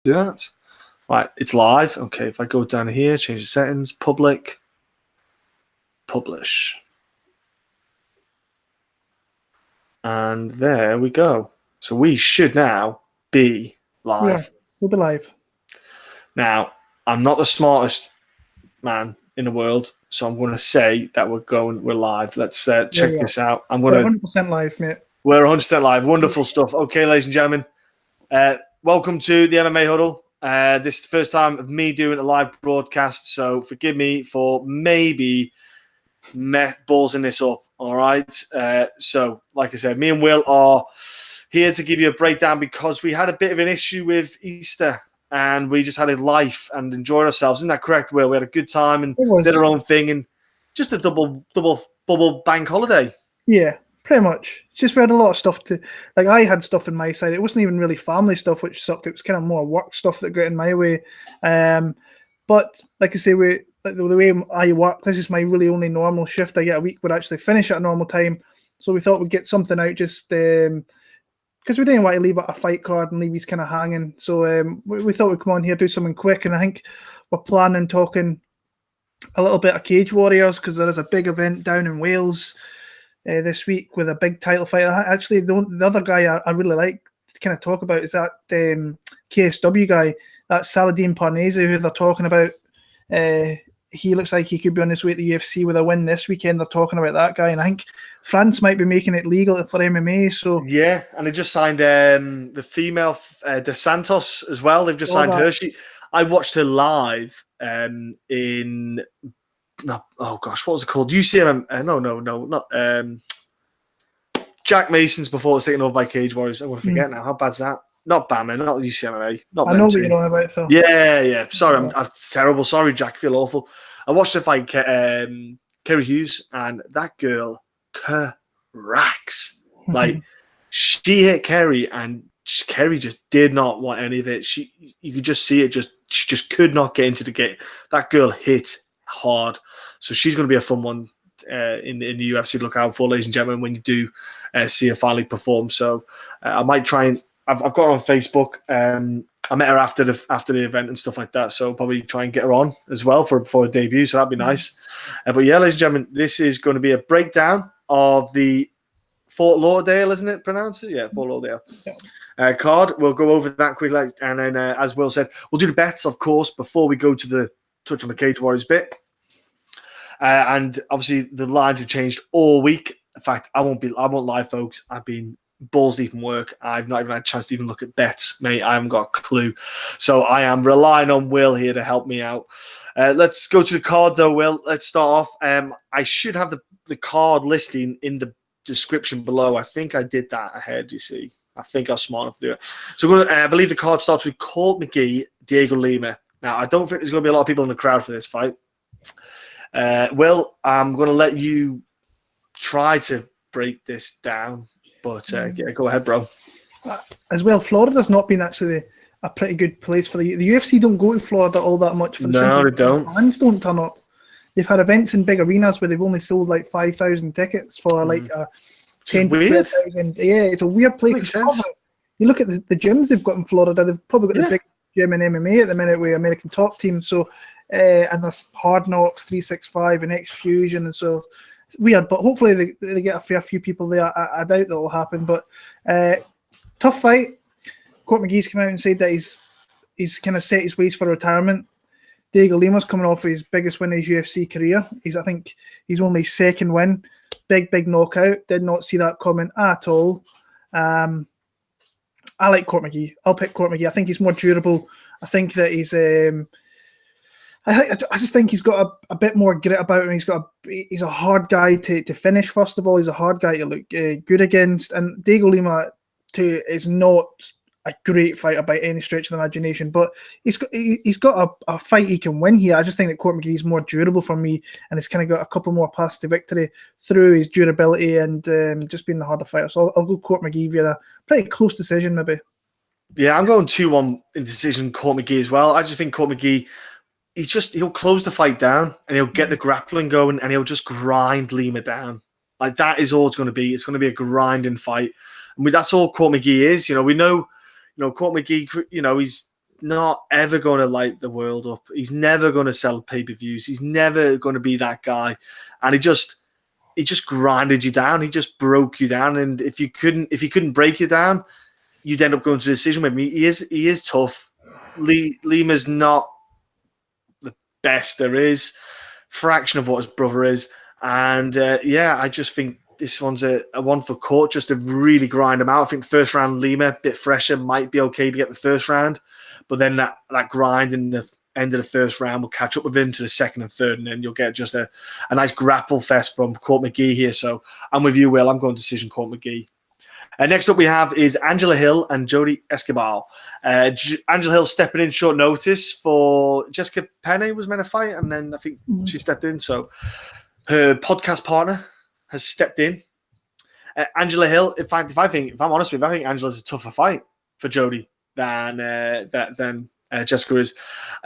Do that. Right, it's live. Okay, if I go down here, change the settings, public, publish. And there we go. So we should now be live. Yeah, we'll be live. Now, I'm not the smartest man in the world, so I'm going to say that we're live. Let's check this out. We're 100% live, mate. We're 100% live. Wonderful stuff. Okay, ladies and gentlemen, welcome to the MMA Huddle. This is the first time of me doing a live broadcast, so forgive me for maybe ballsing this up. All right. So, like I said, me and Will are here to give you a breakdown because we had a bit of an issue with Easter and we just had a life and enjoyed ourselves. Isn't that correct, Will? We had a good time and did our own thing and just a double bubble bank holiday. Yeah, pretty much. It's just we had a lot of stuff to, like I had stuff in my side. It wasn't even really family stuff, which sucked. It was kind of more work stuff that got in my way. But like I say, the way I work, this is my really only normal shift I get a week. Would actually finish at a normal time. So we thought we'd get something out just because we didn't want to leave a fight card and leave these kind of hanging. So we thought we'd come on here, do something quick. And I think we're planning talking a little bit of Cage Warriors because there is a big event down in Wales this week with a big title fight. Actually, the other guy I really like to kind of talk about is that KSW guy, that Saladin Parnasse, who they're talking about. He looks like he could be on his way to the UFC with a win this weekend. They're talking about that guy, and I think France might be making it legal for MMA. So yeah, and they just signed the female De Santos as well. They've just signed her. I watched her live in what was it called? UCM? Not Jack Mason's before it was taken over by Cage Warriors. I'm going to forget now. How bad's that? Not Bama, not UCMA. Not I know what you're on about, though. Yeah. Sorry, I'm terrible. Sorry, Jack. I feel awful. I watched the fight, Kerry Hughes, and that girl cracks. Like, she hit Kerry, and Kerry just did not want any of it. You could just see it. She just could not get into the game. That girl hit hard. So she's going to be a fun one in the UFC to look out for, ladies and gentlemen, when you do see her finally perform. So I might try and I've got her on Facebook. I met her after the event and stuff like that, so I'll probably try and get her on as well for her debut, so that'd be nice. But yeah, ladies and gentlemen, this is going to be a breakdown of the Fort Lauderdale, isn't it pronounced? Yeah, Fort Lauderdale card. We'll go over that quickly, and then as Will said, we'll do the bets, of course, before we go to the touch on the Cage Warriors bit. And obviously, the lines have changed all week. In fact, I won't lie, folks. I've been balls deep in work. I've not even had a chance to even look at bets, mate. I haven't got a clue. So I am relying on Will here to help me out. Let's go to the card, though, Will. Let's start off. I should have the card listing in the description below. I think I did that ahead, you see. I think I was smart enough to do it. So I believe the card starts with Colt McGee, Diego Lima. Now, I don't think there's going to be a lot of people in the crowd for this fight. Will, I'm going to let you try to break this down. But go ahead, bro. As well, Florida's not been actually a pretty good place for the UFC. Don't go to Florida all that much. For the no, they don't. Fans don't turn up. They've had events in big arenas where they've only sold like 5,000 tickets for like 10 to 12,000. Yeah, it's a weird place. Makes sense. You look at the gyms they've got in Florida. They've probably got the big gym in MMA at the minute with American Top Team. So and there's Hard Knocks, 365, and X Fusion, and so. It's weird, but hopefully they get a fair few people there. I doubt that will happen, but tough fight. Court McGee's come out and said that he's kind of set his ways for retirement. Diego Lima's coming off his biggest win in his UFC career. I think he's only second win. Big knockout. Did not see that coming at all. I like Court McGee. I'll pick Court McGee. I think he's more durable. I think that he's I just think he's got a bit more grit about him. He's a hard guy to finish. First of all, he's a hard guy to look good against. And Diego Lima too is not a great fighter by any stretch of the imagination, but he's got a fight he can win here. I just think that Court McGee is more durable for me, and he's kind of got a couple more paths to victory through his durability and just being the harder fighter. So I'll go Court McGee via a pretty close decision, maybe. Yeah, I'm going 2-1 in decision Court McGee as well. I just think Court McGee, he'll close the fight down and he'll get the grappling going and he'll just grind Lima down. Like, that is all it's going to be. It's going to be a grinding fight. I mean, that's all Court McGee is. We know, Court McGee, not ever going to light the world up. He's never going to sell pay-per-views. He's never going to be that guy. And he just grinded you down. He just broke you down. And if he couldn't break you down, you'd end up going to a decision with him. He is tough. Lima's not the best there is. Fraction of what his brother is. And I just think this one's a one for Court, just to really grind him out. I think first round Lima, a bit fresher, might be okay to get the first round. But then that grind in the end of the first round will catch up with him to the second and third, and then you'll get just a nice grapple fest from Court McGee here. So I'm with you, Will. I'm going decision Court McGee. Next up we have is Angela Hill and Jodie Esquibel. Angela Hill stepping in short notice for Jessica Penne was meant to fight, and then I think she stepped in. So her podcast partner has stepped in. Angela Hill, if I'm honest with you, I think Angela's a tougher fight for Jodie than Jessica is.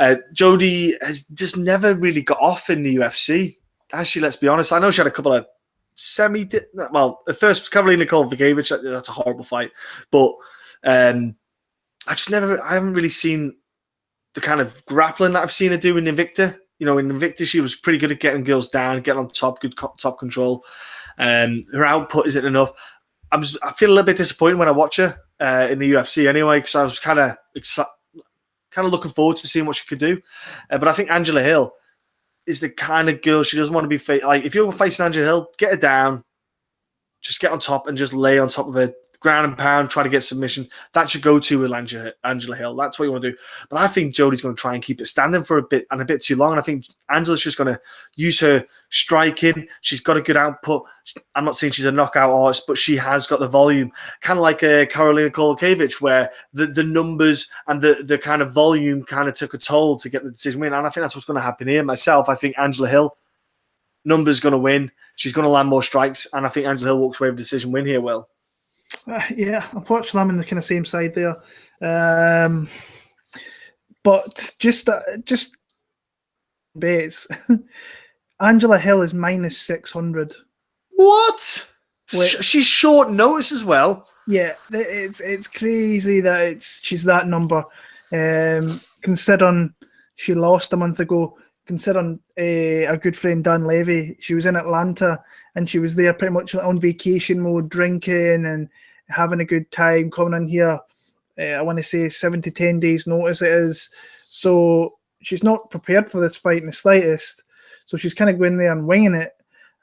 Jodie has just never really got off in the UFC. Actually, let's be honest. I know she had a couple of the first Karolina Kowalkiewicz, that's a horrible fight. But I haven't really seen the kind of grappling that I've seen her do in Invicta. In Invicta, she was pretty good at getting girls down, getting on top, good top control. Her output isn't enough. I feel a little bit disappointed when I watch her in the UFC anyway, because I was kind of looking forward to seeing what she could do. But I think Angela Hill is the kind of girl, she doesn't want to be if you're facing Angela Hill, get her down, just get on top and just lay on top of her, ground and pound, try to get submission. That's your go-to with Angela Hill. That's what you want to do. But I think Jodie's going to try and keep it standing for a bit too long. And I think Angela's just going to use her striking. She's got a good output. I'm not saying she's a knockout artist, but she has got the volume. Kind of like Karolina Kowalkiewicz, where the numbers and the kind of volume kind of took a toll to get the decision win. And I think that's what's going to happen here. Myself, I think Angela Hill, numbers going to win. She's going to land more strikes. And I think Angela Hill walks away with a decision win here, Will. Unfortunately, I'm in the kind of same side there. But just bets. Angela Hill is minus 600. What? She's short notice as well. Yeah, it's crazy that she's that number. Considering she lost a month ago, considering our good friend Dan Levy, she was in Atlanta and she was there pretty much on vacation mode, drinking and having a good time, coming in here, I want to say 7 to 10 days notice it is. So she's not prepared for this fight in the slightest. So she's kind of going there and winging it.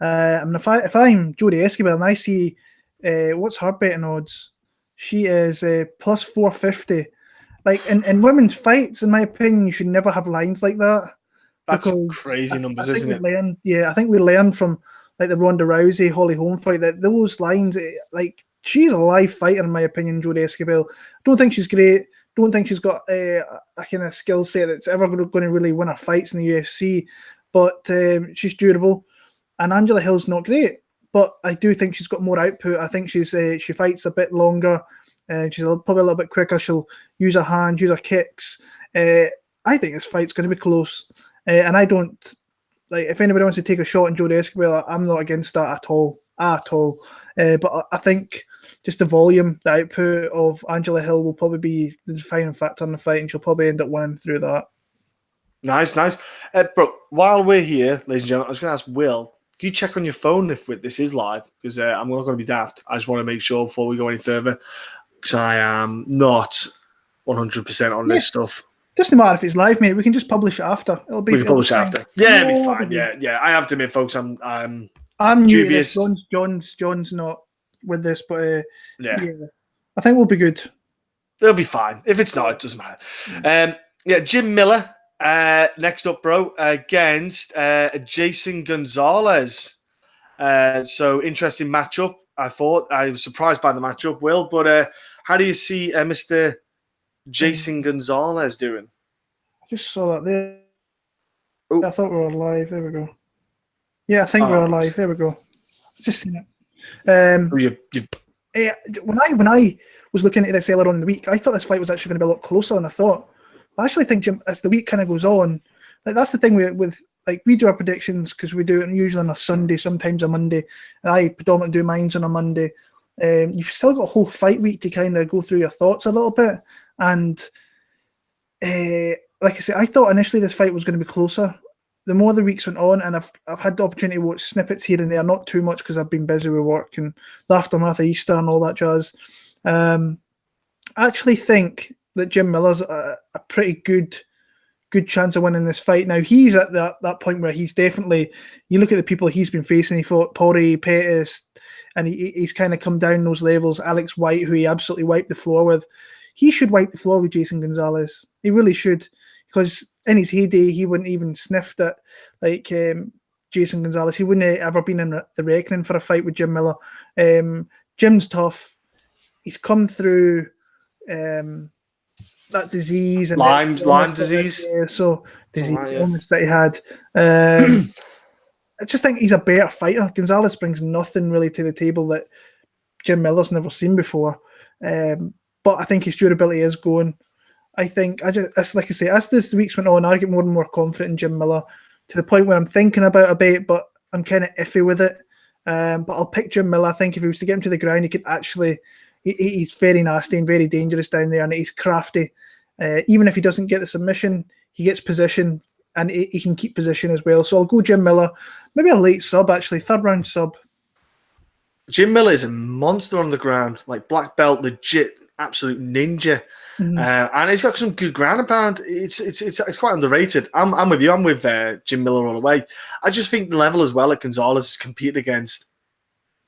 If I'm Jodie Esquibel and I see, what's her betting odds? She is plus 450. Like in women's fights, in my opinion, you should never have lines like that. That's crazy numbers, isn't it? I think we learned from like the Ronda Rousey, Holly Holm fight that those lines, like she's a live fighter in my opinion, Jodie Esquibel. Don't think she's great. Don't think she's got a kind of skill set that's ever going to really win her fights in the UFC. But she's durable, and Angela Hill's not great. But I do think she's got more output. I think she fights a bit longer. She's probably a little bit quicker. She'll use her hands, use her kicks. I think this fight's going to be close. And I don't like if anybody wants to take a shot on Jodie Esquibel, I'm not against that at all. But I think just the volume, the output of Angela Hill will probably be the defining factor in the fight, and she'll probably end up winning through that. Nice. Bro, while we're here, ladies and gentlemen, I was going to ask Will, can you check on your phone if this is live? Because I'm not going to be daft. I just want to make sure before we go any further, because I am not 100% on this stuff. Doesn't matter if it's live, mate. We can just publish it after. We can publish it after. Yeah, it'll be fine. Yeah. I have to admit, folks, I'm dubious. John's not with this, but yeah, I think we'll be good. It'll be fine. If it's not, it doesn't matter. Jim Miller, next up, bro, against Jason Gonzalez. So interesting matchup. I thought I was surprised by the matchup, Will. But how do you see Mr. Jason Gonzalez doing? I just saw that there. Ooh. I thought we were live. There we go. Yeah, I think we're live. There we go. I've just seen it. When I was looking at this earlier on in the week, I thought this fight was actually going to be a lot closer than I thought. I actually think, Jim, as the week kind of goes on, like that's the thing with like we do our predictions because we do it usually on a Sunday, sometimes a Monday, and I predominantly do mine on a Monday. You've still got a whole fight week to kind of go through your thoughts a little bit, and like I said, I thought initially this fight was going to be closer. The more the weeks went on, and I've had the opportunity to watch snippets here and there, not too much because I've been busy with work and the aftermath of Easter and all that jazz. I actually think that Jim Miller's a pretty good chance of winning this fight. Now, he's at that point where he's definitely, you look at the people he's been facing, he fought Cory, Pettis, and he's kind of come down those levels. Alex White, who he absolutely wiped the floor with. He should wipe the floor with Jason Gonzalez. He really should. Because in his heyday, he wouldn't even sniffed at Jason Gonzalez. He wouldn't have ever been in the reckoning for a fight with Jim Miller. Jim's tough. He's come through that disease and Lyme disease. Illness that he had. I just think he's a better fighter. Gonzalez brings nothing really to the table that Jim Miller's never seen before. But I think his durability is going. I think like I say, as the weeks went on, I get more and more confident in Jim Miller to the point where I'm thinking about a bet, but I'm kind of iffy with it. But I'll pick Jim Miller. I think if he was to get him to the ground, he could actually. He's very nasty and very dangerous down there, and he's crafty. Even if he doesn't get the submission, he gets position, and he can keep position as well. So I'll go Jim Miller. Maybe a late sub, actually, 3rd round sub. Jim Miller is a monster on the ground, like black belt, legit, absolute ninja. And he's got some good ground and pound. It's quite underrated. I'm with you. I'm with Jim Miller all the way. I just think the level as well that Gonzalez has competed against,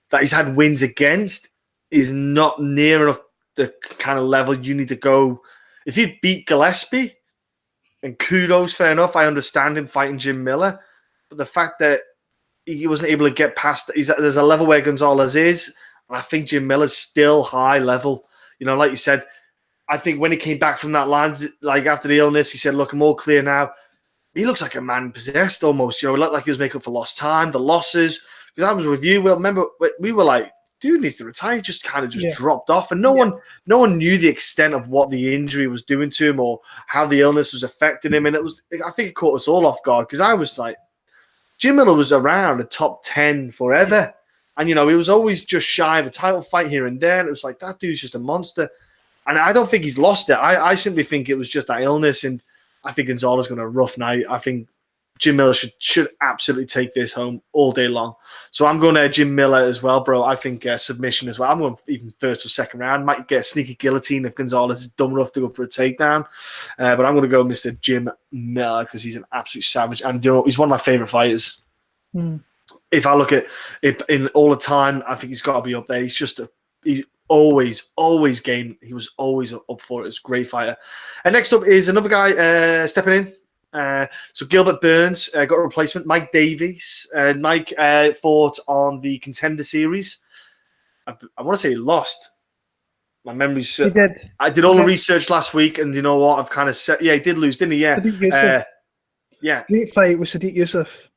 that he's had wins against, is not near enough the kind of level you need to go. If you beat Gillespie, and kudos, fair enough, I understand him fighting Jim Miller, but the fact that he wasn't able to get past, there's a level where Gonzalez is, and I think Jim Miller's still high level. You know, like you said, I think when he came back from that line, like after the illness, he said, look, I'm all clear now. He looks like a man possessed almost. You know, it looked like he was making up for lost time, the losses. Because I was with you. Well, remember, we were like, dude needs to retire. He just kind of dropped off. And no one knew the extent of what the injury was doing to him or how the illness was affecting him. And I think it caught us all off guard because I was like, Jim Miller was around the top 10 forever. And, you know, he was always just shy of a title fight here and there. And it was like, that dude's just a monster. And I don't think he's lost it. I simply think it was just that illness. And I think Gonzalez going to rough night. I think Jim Miller should absolutely take this home all day long. So I'm going to Jim Miller as well, bro. I think submission as well. I'm going even 1st or 2nd round. Might get a sneaky guillotine if Gonzalez is dumb enough to go for a takedown. But I'm going to go Mr. Jim Miller because he's an absolute savage. And, you know, he's one of my favorite fighters. If I look at it in all the time, I think he's got to be up there. He's just he always game. He was always up for it. It's a great fighter. And next up is another guy stepping in. So Gilbert Burns got a replacement, Mike Davies. Mike fought on the Contender Series. I want to say he lost. My memory's... He did. I did all the research last week, and you know what? I've kind of said... Yeah, he did lose, didn't he? Yeah. Yeah. Great fight with Sadiq Youssef.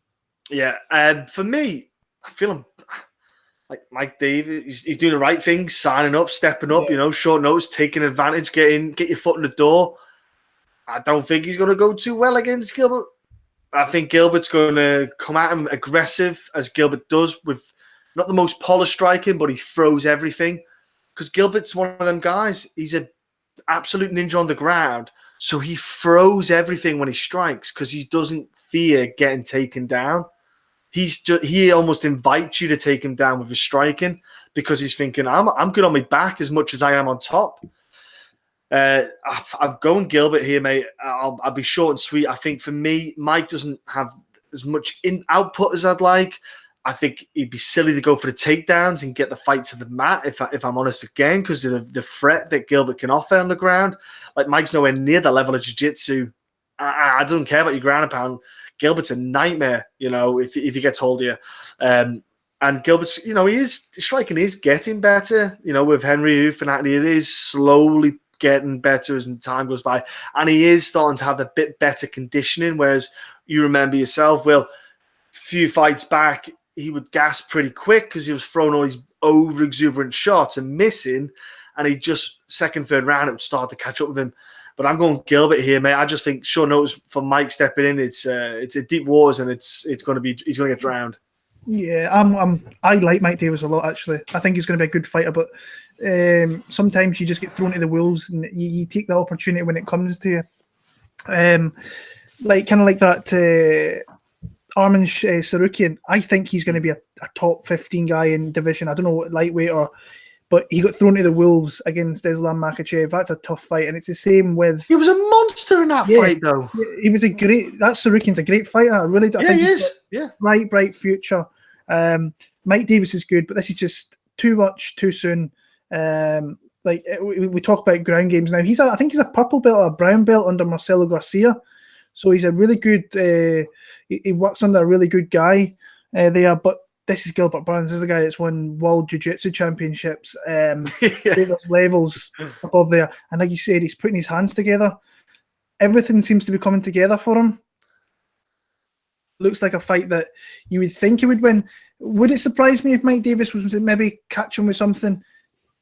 Yeah. For me, I feel him... Like Mike Davies, he's doing the right thing, signing up, stepping up, you know, short notice, taking advantage, get your foot in the door. I don't think he's going to go too well against Gilbert. I think Gilbert's going to come at him aggressive, as Gilbert does, with not the most polished striking, but he throws everything. Because Gilbert's one of them guys. He's an absolute ninja on the ground, so he throws everything when he strikes because he doesn't fear getting taken down. He almost invites you to take him down with his striking because he's thinking, I'm good on my back as much as I am on top. I'm going Gilbert here, mate. I'll be short and sweet. I think for me, Mike doesn't have as much output as I'd like. I think he'd be silly to go for the takedowns and get the fight to the mat, if I'm honest again, because of the threat that Gilbert can offer on the ground. Like, Mike's nowhere near that level of jiu-jitsu. I don't care about your ground and pound. Gilbert's a nightmare, you know, if he gets hold of you. And Gilbert's, you know, his striking is getting better. You know, with Henry Fanati, it is slowly getting better as time goes by. And he is starting to have a bit better conditioning, whereas you remember yourself, Will, a few fights back, he would gas pretty quick because he was throwing all these over-exuberant shots and missing, and he just, 2nd, 3rd round, it would start to catch up with him. But I'm going Gilbert here, mate. I just think short notice for Mike stepping in. It's a deep waters, and he's going to get drowned. Yeah, I like Mike Davis a lot, actually. I think he's going to be a good fighter, but sometimes you just get thrown to the wolves, and you take the opportunity when it comes to you. like kind of like that Armin Sarukian. I think he's going to be a top 15 guy in division. I don't know what lightweight but he got thrown to the wolves against Islam Makhachev. That's a tough fight, and it's the same with. He was a monster in that fight, though. He was that Sarukian's a great fighter. I really do. I think he he's is. Yeah, bright future. Mike Davis is good, but this is just too much too soon. We talk about ground games now. I think he's a purple belt or a brown belt under Marcelo Garcia. So he's a really good. He works under a really good guy there. But this is Gilbert Burns. This is a guy that's won World Jiu-Jitsu Championships. There's levels above there, and like you said, he's putting his hands together. Everything seems to be coming together for him. Looks like a fight that you would think he would win. Would it surprise me if Mike Davis was to maybe catch him with something?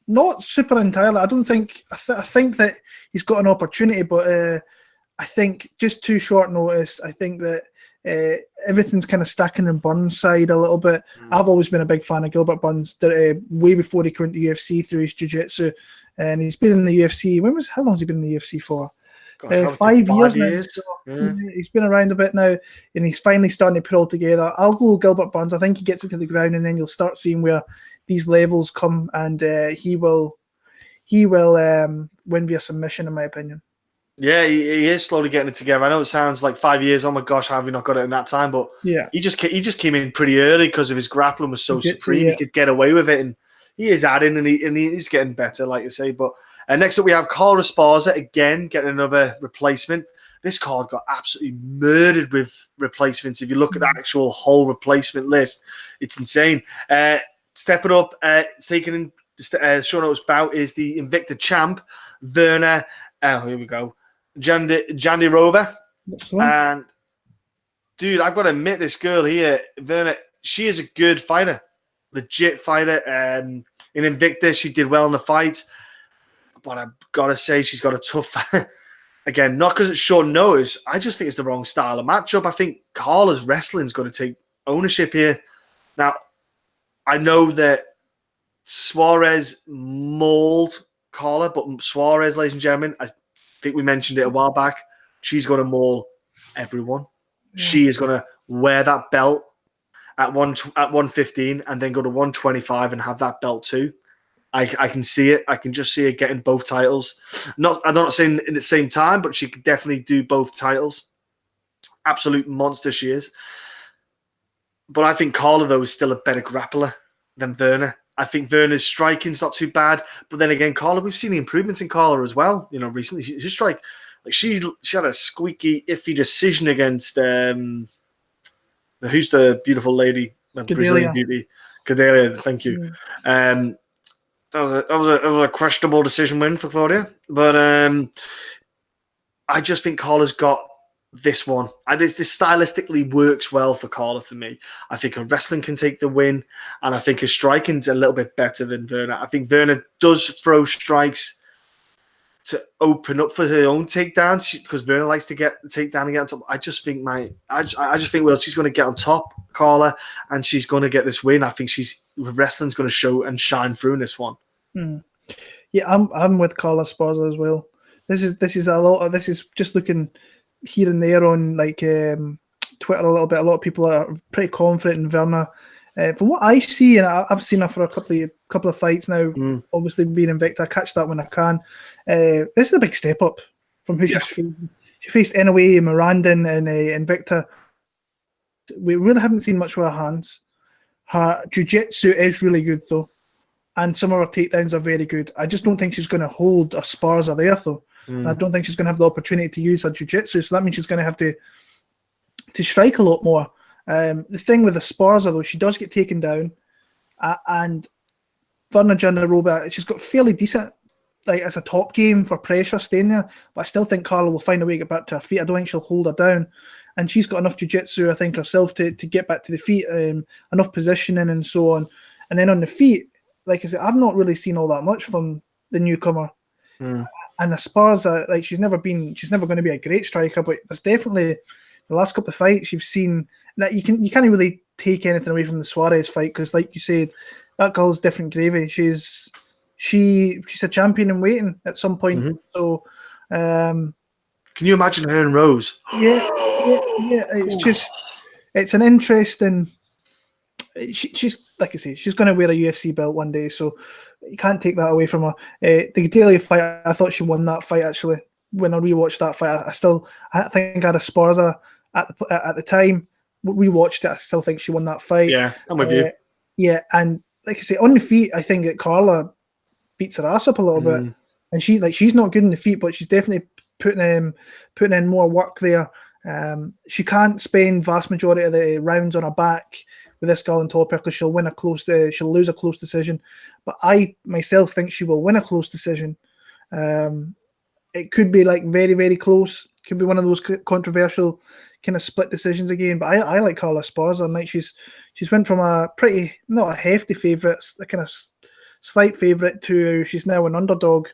Not super entirely. I don't think. I think that he's got an opportunity, but I think just too short notice. I think that everything's kind of stacking on Burns' side a little bit. I've always been a big fan of Gilbert Burns, way before he came into UFC through his jiu-jitsu, and he's been in the UFC. How long has he been in the UFC for? 5 years. Now. Yeah. He's been around a bit now, and he's finally starting to put all together. I'll go Gilbert Burns. I think he gets it to the ground, and then you'll start seeing where these levels come, and he will win via submission, in my opinion. Yeah, he is slowly getting it together. I know it sounds like 5 years. Oh my gosh, how have we not got it in that time? But yeah, he just came in pretty early because of his grappling was so supreme. He could get away with it, and he is adding, and he's getting better, like you say. But next up, we have Carla Esparza again getting another replacement. This card got absolutely murdered with replacements. If you look at the actual whole replacement list, it's insane. Stepping up, taking in Shauno's bout is the Invicta champ, Virna. Here we go. Jandiroba. And, dude, I've got to admit, this girl here, Virna, she is a good fighter. Legit fighter. In Invicta, she did well in the fight. But I've got to say, she's got a tough... Again, not because it's short notice. I just think it's the wrong style of matchup. I think Carla's wrestling's got to take ownership here. Now, I know that Suarez mauled Carla, but Suarez, ladies and gentlemen, I think we mentioned it a while back, she's going to maul everyone. Yeah. She is going to wear that belt at 115 and then go to 125 and have that belt too. I can see it. I can just see her getting both titles. I'm not saying in the same time, but she could definitely do both titles. Absolute monster she is. But I think Carla, though, is still a better grappler than Virna. I think Virna's striking's not too bad, but then again, Carla, we've seen the improvements in Carla as well. You know, recently she strike, like she had a squeaky, iffy decision against who's the beautiful lady, the Brazilian beauty, Cadelia. Thank you. Yeah. That was a questionable decision win for Claudia, but I just think Carla's got this one. And this stylistically works well for Carla for me. I think her wrestling can take the win, and I think her striking's a little bit better than Virna. I think Virna does throw strikes to open up for her own takedowns because Virna likes to get the takedown and get on top. I just think she's going to get on top, Carla, and she's going to get this win. I think wrestling's going to show and shine through in this one. Yeah, I'm with Carla Esparza as well. This is a lot of this is just looking here and there on like Twitter a little bit. A lot of people are pretty confident in Virna. From what I see, and I've seen her for a couple of fights now. Obviously, being Invicta, I catch that when I can. This is a big step up from who she's facing. She faced Inoue, Mirandin, and Invicta. We really haven't seen much with her hands. Her jiu-jitsu is really good though, and some of her takedowns are very good. I just don't think she's going to hold Esparza there though. And I don't think she's going to have the opportunity to use her jiu-jitsu, so that means she's going to have to strike a lot more. The thing with Esparza, though, she does get taken down, and Virna Jandiroba, she's got fairly decent, like as a top game for pressure staying there, but I still think Carla will find a way to get back to her feet. I don't think she'll hold her down, and she's got enough jiu-jitsu, I think, herself to get back to the feet, enough positioning and so on. And then on the feet, like I said, I've not really seen all that much from the newcomer. And Esparza, like she's never going to be a great striker, but there's definitely the last couple of fights you've seen that you can't really take anything away from the Suarez fight because, like you said, that girl's different gravy. She's a champion in waiting at some point. So Can you imagine her and Rose? Yeah. It's an interesting. She's like I say, she's going to wear a UFC belt one day, so you can't take that away from her. The Gadelia fight, I thought she won that fight actually. When I rewatched that fight, I think I had Esparza at the time. We watched it. I still think she won that fight. Yeah, I'm with you. Yeah, and like I say, on the feet, I think that Carla beats her ass up a little bit, and she's not good in the feet, but she's definitely putting in more work there. She can't spend vast majority of the rounds on her back with this girl on top of her because she'll lose a close decision. But I myself think she will win a close decision. It could be like very, very close. Could be one of those controversial kind of split decisions again. But I like Carla Esparza. Like she's went from a pretty, not a hefty favourite, a kind of slight favourite to she's now an underdog.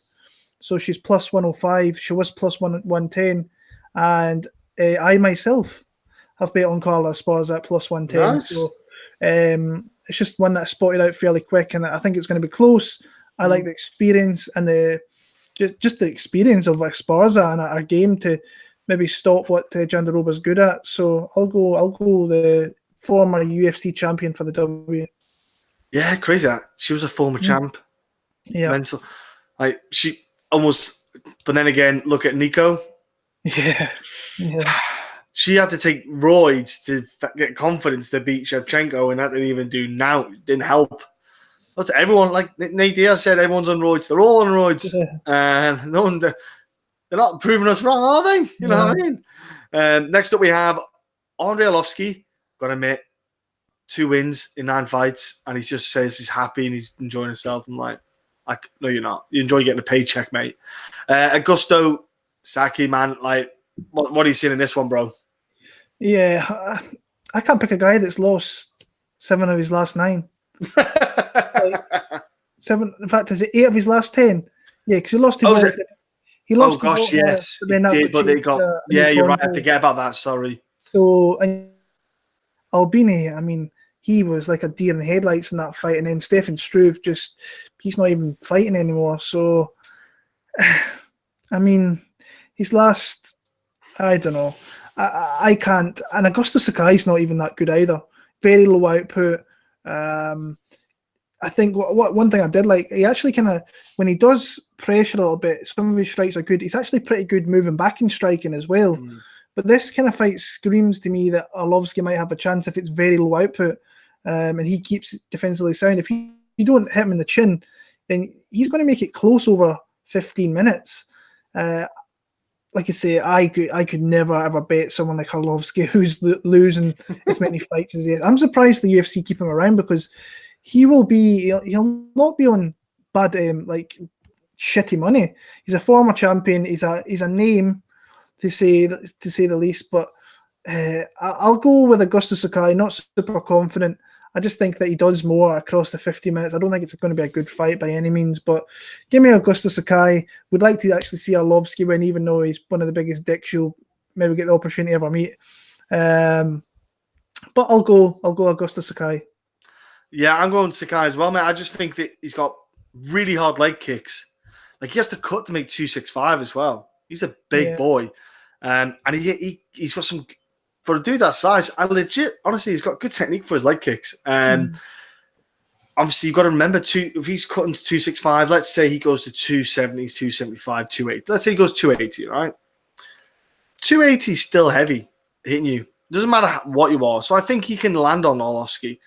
So she's plus 105. She was plus 110. And I myself have bet on Carla Esparza at plus 110. Nice. So it's just one that I spotted out fairly quick, and I think it's going to be close. I like the experience and just the experience of Esparza and our game to maybe stop what Jandiroba's good at. So I'll go the former UFC champion for the W. Yeah, crazy that. She was a former champ. Yeah. Mental. Like she almost, but then again, look at Nico. Yeah. She had to take roids to get confidence to beat Shevchenko, and that didn't even do now. Didn't help. That's everyone. Like Nate Diaz said, everyone's on roids. They're all on roids. No one. They're not proving us wrong, are they? You know what I mean? Next up, we have Andrei Arlovski. Got to admit, 2 wins in 9 fights, and he just says he's happy and he's enjoying himself. I'm like, no, you're not. You enjoy getting a paycheck, mate. Augusto, Sakai, man, like, what are you seeing in this one, bro? Yeah, I can't pick a guy that's lost 7 of his last 9. 7. In fact, is it 8 of his last 10? Yeah, because he lost to. He lost. Oh gosh, yes, he did, but they got. You're right. I forget about that. Sorry. So, and Albini, I mean, he was like a deer in the headlights in that fight, and then Stefan Struve he's not even fighting anymore. So, I mean, his last, I don't know. I can't. And Augusto Sakai's not even that good either. Very low output. I think one thing I did like, he actually kind of, when he does pressure a little bit, some of his strikes are good. He's actually pretty good moving back and striking as well. But this kind of fight screams to me that Arlovski might have a chance if it's very low output, and he keeps it defensively sound. If you don't hit him in the chin, then he's going to make it close over 15 minutes. Like I say, I could never ever bet someone like Arlovski who's losing as many fights as he is. I'm surprised the UFC keep him around because he'll not be on bad like shitty money. He's a former champion. He's a name to say the least. But I'll go with Augusto Sakai. Not super confident. I just think that he does more across the 50 minutes. I don't think it's going to be a good fight by any means, but give me Augusto Sakai. Would like to actually see Arlovski win, even though he's one of the biggest dicks you'll maybe get the opportunity to ever meet. But I'll go Augusto Sakai. Yeah, I'm going Sakai as well, man. I just think that he's got really hard leg kicks. Like, he has to cut to make 265 as well. He's a big boy. And he's got some... For a dude that size, honestly, he's got good technique for his leg kicks. Obviously, you've got to remember, if he's cutting to 265, let's say he goes to 270s, 275, 280. Let's say he goes 280, right? 280 is still heavy, hitting you. Doesn't matter what you are. So I think he can land on Arlovski.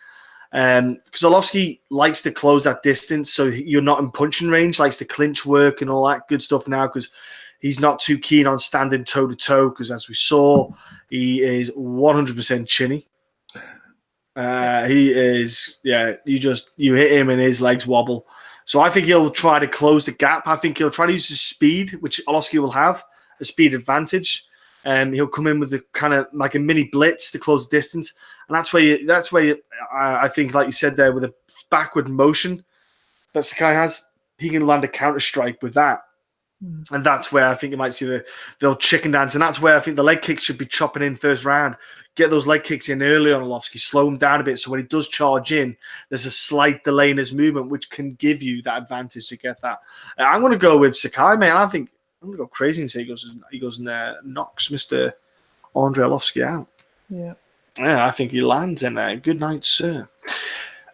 Because Arlovski likes to close that distance, so you're not in punching range, likes to clinch work and all that good stuff now, because he's not too keen on standing toe-to-toe, because as we saw, he is 100% chinny. He is, you hit him and his legs wobble. So I think he'll try to close the gap. I think he'll try to use his speed, which Arlovski will have, a speed advantage. He'll come in with a kind of like a mini blitz to close the distance. And that's where I think, like you said there, with a backward motion that Sakai has, he can land a counter strike with that. And that's where I think you might see they'll chicken dance. And that's where I think the leg kicks should be chopping in first round. Get those leg kicks in early on Arlovski, slow him down a bit. So when he does charge in, there's a slight delay in his movement, which can give you that advantage to get that. I'm going to go with Sakai, man. I think I'm gonna go crazy and say he goes and knocks Mr. Andrei Arlovski out. Yeah, I think he lands in there. Good night, sir.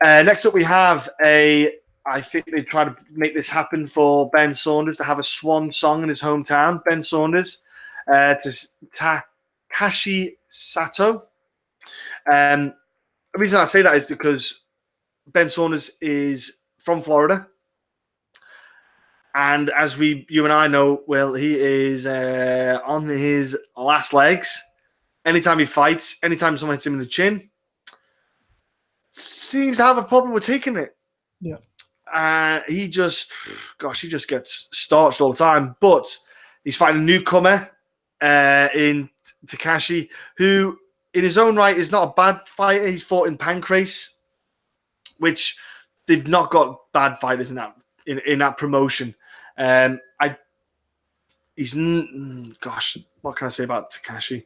Next up, we have I think they try to make this happen for Ben Saunders to have a swan song in his hometown. Ben Saunders to Takashi Sato. The reason I say that is because Ben Saunders is from Florida. And as you and I know, well, he is on his last legs. Anytime he fights, anytime someone hits him in the chin, seems to have a problem with taking it. Yeah. He just gets starched all the time. But he's fighting a newcomer in Takashi, who in his own right is not a bad fighter. He's fought in Pancrase, which they've not got bad fighters in that promotion. What can I say about Takashi?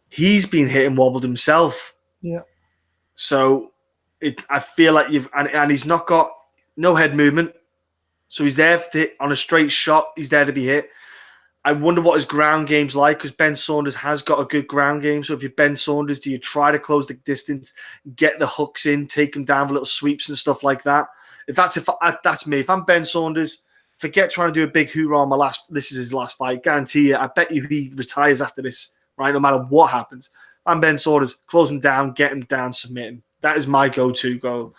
He's been hit and wobbled himself. Yeah. So I feel like and he's not got no head movement. So he's there to hit on a straight shot. He's there to be hit. I wonder what his ground game's like, because Ben Saunders has got a good ground game. So if you're Ben Saunders, do you try to close the distance, get the hooks in, take him down with little sweeps and stuff like that? That's me. If I'm Ben Saunders, forget trying to do a big hoorah on this is his last fight. Guarantee you, I bet you he retires after this, right? No matter what happens. I'm Ben Saunders, close him down, get him down, submit him. That is my go-to goal.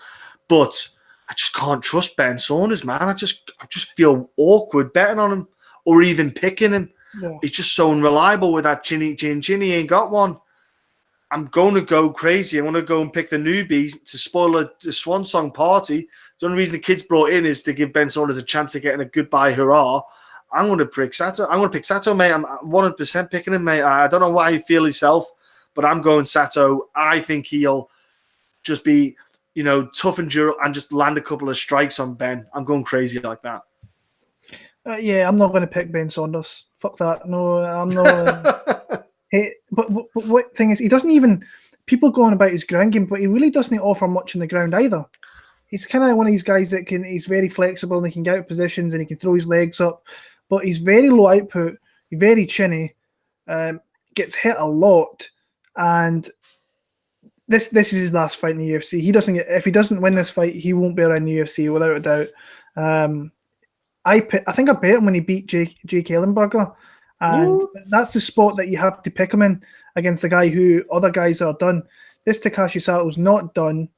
But I just can't trust Ben Saunders, man. I just feel awkward betting on him or even picking him. Yeah. He's just so unreliable with that chin. He ain't got one. I'm going to go crazy. I want to go and pick the newbie to spoil the Swan Song party. The only reason the kid's brought in is to give Ben Saunders a chance of getting a goodbye hurrah. I'm going to pick Sato. I'm going to pick Sato, mate. I'm 100% picking him, mate. I don't know why he feel himself, but I'm going Sato. I think he'll just be, tough and durable and just land a couple of strikes on Ben. I'm going crazy like that. Yeah, I'm not going to pick Ben Saunders. Fuck that. No, I'm not. But what thing is, he doesn't even. People go on about his ground game, but he really doesn't offer much on the ground either. He's kind of one of these guys that he's very flexible and he can get out of positions and he can throw his legs up, but he's very low output, very chinny, gets hit a lot, and this is his last fight in the UFC. If he doesn't win this fight, he won't be around the UFC without a doubt. I think I bet him when he beat Jake Ellenberger, and that's the spot that you have to pick him in against the guy who other guys are done. This Takashi Sato's not done.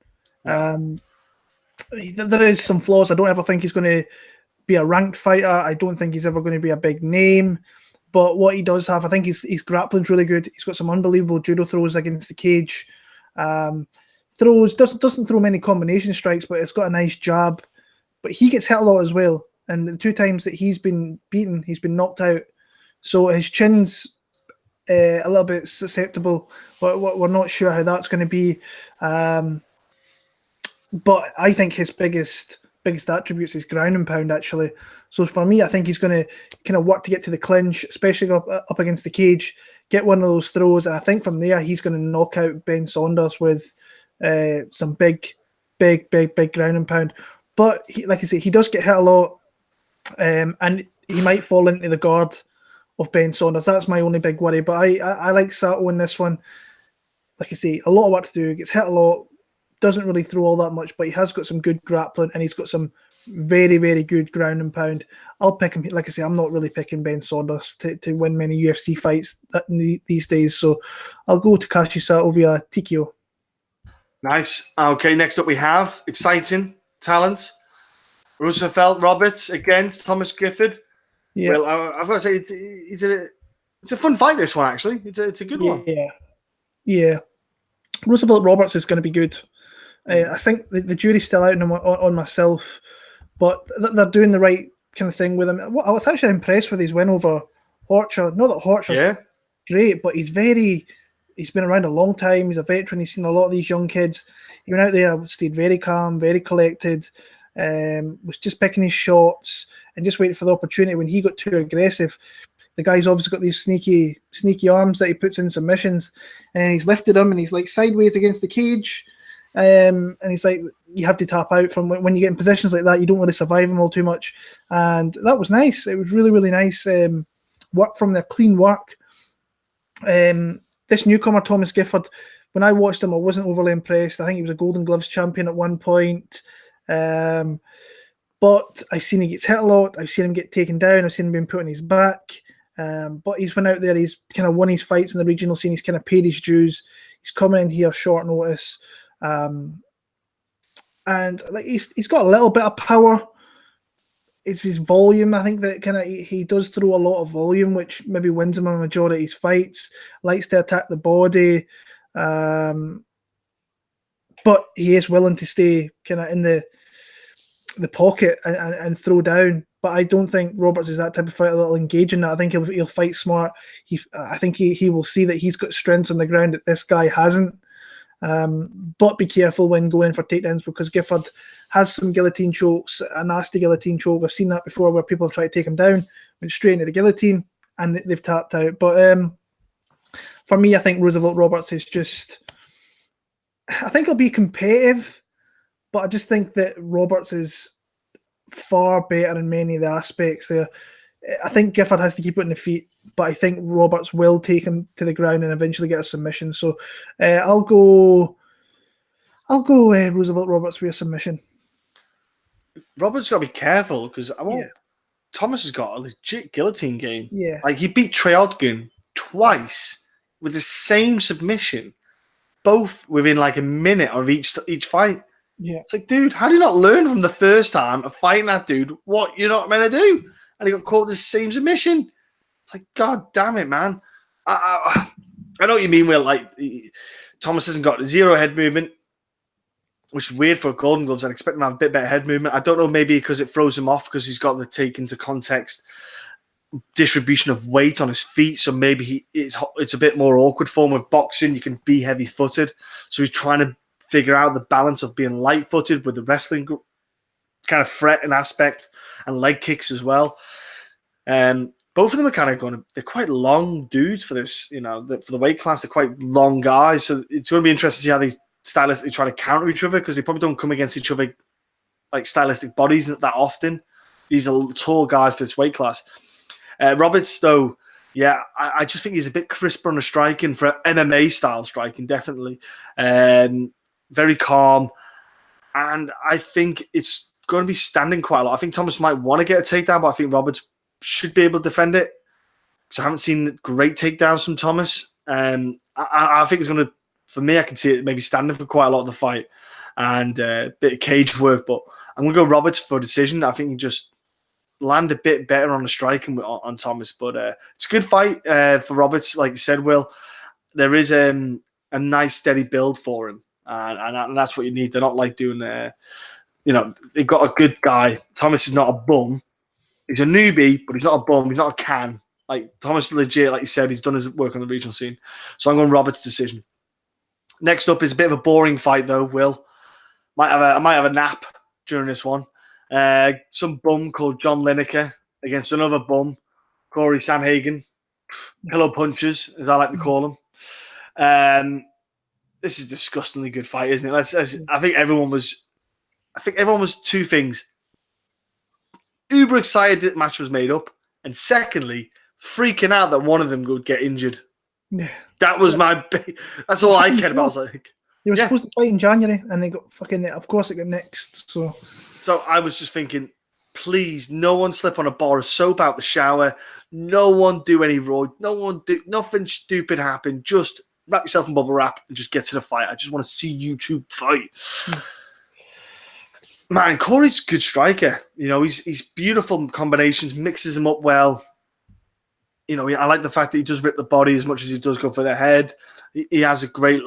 There is some flaws. I don't ever think he's going to be a ranked fighter. I don't think he's ever going to be a big name. But what he does have, I think his grappling's really good. He's got some unbelievable judo throws against the cage. Doesn't throw many combination strikes, but it's got a nice jab. But he gets hit a lot as well. And the 2 times that he's been beaten, he's been knocked out. So his chin's a little bit susceptible. But we're not sure how that's going to be. But I think his biggest attributes is ground and pound, actually. So for me, I think he's going to kind of work to get to the clinch, especially up against the cage, get one of those throws. And I think from there, he's going to knock out Ben Saunders with some big ground and pound. But like I say, he does get hit a lot. And he might fall into the guard of Ben Saunders. That's my only big worry. But I like Sato in this one. Like I say, a lot of work to do. Gets hit a lot. Doesn't really throw all that much, but he has got some good grappling and he's got some very, very good ground and pound. I'll pick him. Like I say, I'm not really picking Ben Saunders to win many UFC fights these days. So I'll go to Takashi Sato via TKO. Nice. Okay, next up we have exciting talent. Roosevelt Roberts against Thomas Gifford. Yeah. Well, I've got to say it's a fun fight. This one actually, it's a good one. Yeah. Roosevelt Roberts is going to be good. I think the jury's still out on myself, but they're doing the right kind of thing with him. I was actually impressed with his win over Horcher. Not that Horcher's great, but he's been around a long time. He's a veteran. He's seen a lot of these young kids. He went out there, stayed very calm, very collected. Was just picking his shots and just waiting for the opportunity. When he got too aggressive, the guy's obviously got these sneaky arms that he puts in submissions, and he's lifted him and he's like sideways against the cage, And he's like, you have to tap out from when you get in positions like that. You don't really survive them all too much. And that was nice. It was really, really nice work from their clean work. This newcomer, Thomas Gifford, when I watched him, I wasn't overly impressed. I think he was a Golden Gloves champion at one point. But I've seen he gets hit a lot. I've seen him get taken down. I've seen him being put on his back. But he's went out there. He's kind of won his fights in the regional scene. He's kind of paid his dues. He's coming in here short notice. And like he's got a little bit of power. It's his volume. I think that kind of he does throw a lot of volume, which maybe wins him a majority of his fights. Likes to attack the body, but he is willing to stay kind of in the pocket and throw down. But I don't think Roberts is that type of fighter that'll engage in that. I think he'll fight smart. I think he will see that he's got strengths on the ground that this guy hasn't. But be careful when going for takedowns, because Gifford has some guillotine chokes, a nasty guillotine choke. I've seen that before where people have tried to take him down, went straight into the guillotine, and they've tapped out. But for me, I think Roosevelt Roberts is just... I think he'll be competitive, but I just think that Roberts is far better in many of the aspects there. I think Gifford has to keep it in the feet, but I think Roberts will take him to the ground and eventually get a submission. So I'll go Roosevelt Roberts for a submission. Roberts got to be careful because Thomas has got a legit guillotine game. Yeah, like he beat Treodkin twice with the same submission, both within like a minute of each fight. Yeah, it's like, dude, how do you not learn from the first time of fighting that dude what you're not meant to do? And he got caught with the same submission. It's like, God damn it, man. I know what you mean. Where like Thomas hasn't got zero head movement, which is weird for Golden Gloves. I'd expect him to have a bit better head movement. I don't know, maybe because it throws him off because he's got the take into context distribution of weight on his feet. So maybe it's a bit more awkward for him with boxing. You can be heavy footed. So he's trying to figure out the balance of being light footed with the wrestling kind of threat and aspect and leg kicks as well. Both of them are kind of they're quite long dudes for this, for the weight class. They're quite long guys. So it's going to be interesting to see how these stylistically try to counter each other, because they probably don't come against each other like stylistic bodies that often. These are tall guys for this weight class. Roberts, though, yeah, I just think he's a bit crisper on the striking for MMA style striking, definitely. Very calm. And I think it's going to be standing quite a lot. I think Thomas might want to get a takedown, but I think Roberts should be able to defend it. So I haven't seen great takedowns from Thomas. I think it's going to, for me, I can see it maybe standing for quite a lot of the fight and a bit of cage work. But I'm going to go Roberts for a decision. I think he just land a bit better on the striking on Thomas. But it's a good fight for Roberts. Like you said, Will, there is a nice steady build for him. And that's what you need. They're not like doing, they've got a good guy. Thomas is not a bum. He's a newbie, but he's not a bum. He's not a can. Like, Thomas is legit, like you said, he's done his work on the regional scene. So I'm going Roberts' decision. Next up is a bit of a boring fight, though, Will. I might have a nap during this one. Some bum called John Lineker against another bum, Cory Sandhagen. Pillow punchers, as I like to call them. This is a disgustingly good fight, isn't it? I think everyone was two things. Uber excited that the match was made up, and secondly, freaking out that one of them would get injured. Yeah. That was that's all I cared about. I was like, they were supposed to fight in January, and they got fucking, of course it got next. So I was just thinking, please, no one slip on a bar of soap out the shower. No one do any raw. No one do nothing stupid happen. Just wrap yourself in bubble wrap and just get to the fight. I just want to see you two fight. Man, Cory's a good striker. He's beautiful combinations, mixes them up well. I like the fact that he does rip the body as much as he does go for the head. He has a great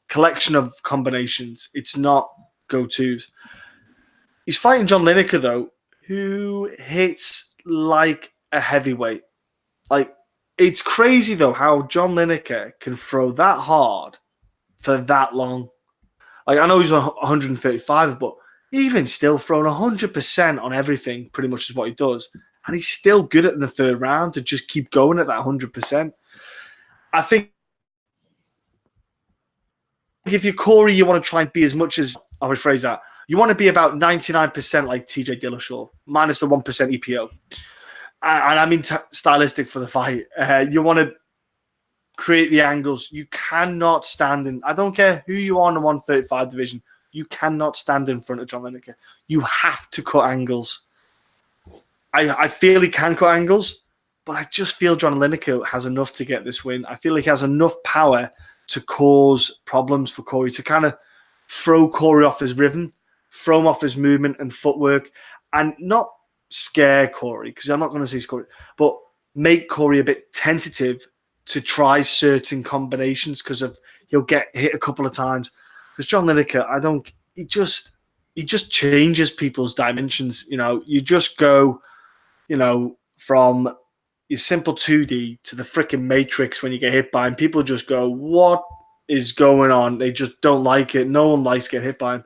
collection of combinations. It's not go-tos. He's fighting John Lineker, though, who hits like a heavyweight. Like, it's crazy, though, how John Lineker can throw that hard for that long. Like, I know he's 135, but even still throwing 100% on everything pretty much is what he does. And he's still good at in the third round to just keep going at that 100%. I think if you're Cory, you want to try and be as much as, I would phrase that, you want to be about 99% like TJ Dillashaw, minus the 1% EPO. And I mean stylistic for the fight. You want to create the angles. You cannot stand in, I don't care who you are in the 135 division, you cannot stand in front of John Lineker. You have to cut angles. I feel he can cut angles, but I just feel John Lineker has enough to get this win. I feel like he has enough power to cause problems for Cory, to kind of throw Cory off his rhythm, throw him off his movement and footwork, and not scare Cory, because I'm not going to say Cory, but make Cory a bit tentative to try certain combinations, because of he'll get hit a couple of times. Because John Lineker, he just changes people's dimensions. You know, you just go, you know, from your simple 2D to the freaking Matrix when you get hit by him. People just go, what is going on? They just don't like it. No one likes getting hit by him.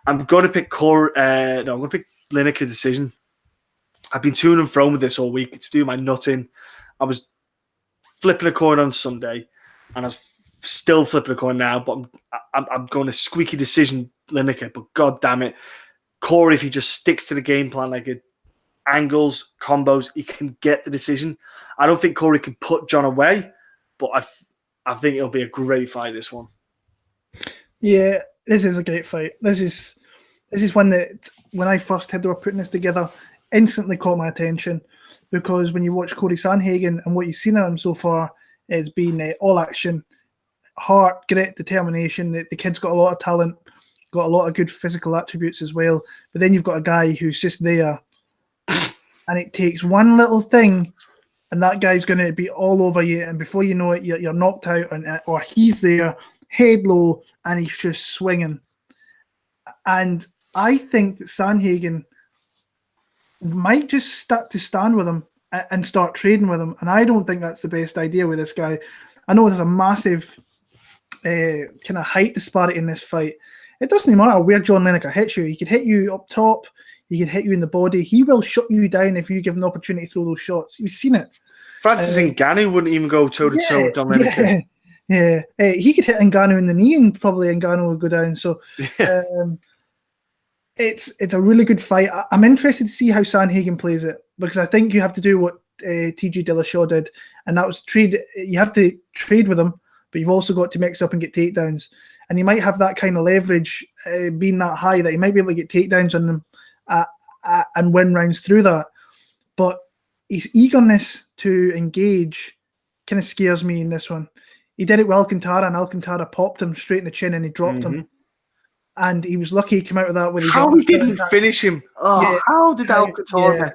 I'm going to pick I'm going to pick Lineker decision. I've been to and fro with this all week to do my nutting. I was flipping a coin on Sunday, and I was still flipping a coin now, but I'm going to squeaky decision Lineker. But god damn it, Cory, if he just sticks to the game plan, like angles, combos, he can get the decision. I don't think Cory can put John away, but I think it'll be a great fight, this one. Yeah, this is a great fight. This is one that, when I first heard they were putting this together, instantly caught my attention, because when you watch Cory Sandhagen and what you've seen of him so far, it's been all action, heart, grit, determination. The kid's got a lot of talent, got a lot of good physical attributes as well. But then you've got a guy who's just there, and it takes one little thing, and that guy's going to be all over you, and before you know it, you're knocked out, or he's there, head low, and he's just swinging. And I think that Sandhagen might just start to stand with him and start trading with him, and I don't think that's the best idea with this guy. I know there's a massive kind of height disparity in this fight. It doesn't matter where John Lineker hits you. He could hit you up top, he could hit you in the body. He will shut you down if you give him the opportunity to throw those shots. You've seen it. Francis Ngannou wouldn't even go toe-to-toe with John Lineker. Yeah. He could hit Ngannou in the knee, and probably Ngannou would go down. So it's a really good fight. I'm interested to see how Sandhagen plays it, because I think you have to do what TJ Dillashaw did, and that was trade. You have to trade with him, but you've also got to mix up and get takedowns. And you might have that kind of leverage being that high that you might be able to get takedowns on them and win rounds through that. But his eagerness to engage kind of scares me in this one. He did it with Alcantara, and Alcantara popped him straight in the chin and he dropped him. And he was lucky he came out with that. How he didn't finish him. Oh, yeah. How did Alcantara? Yeah.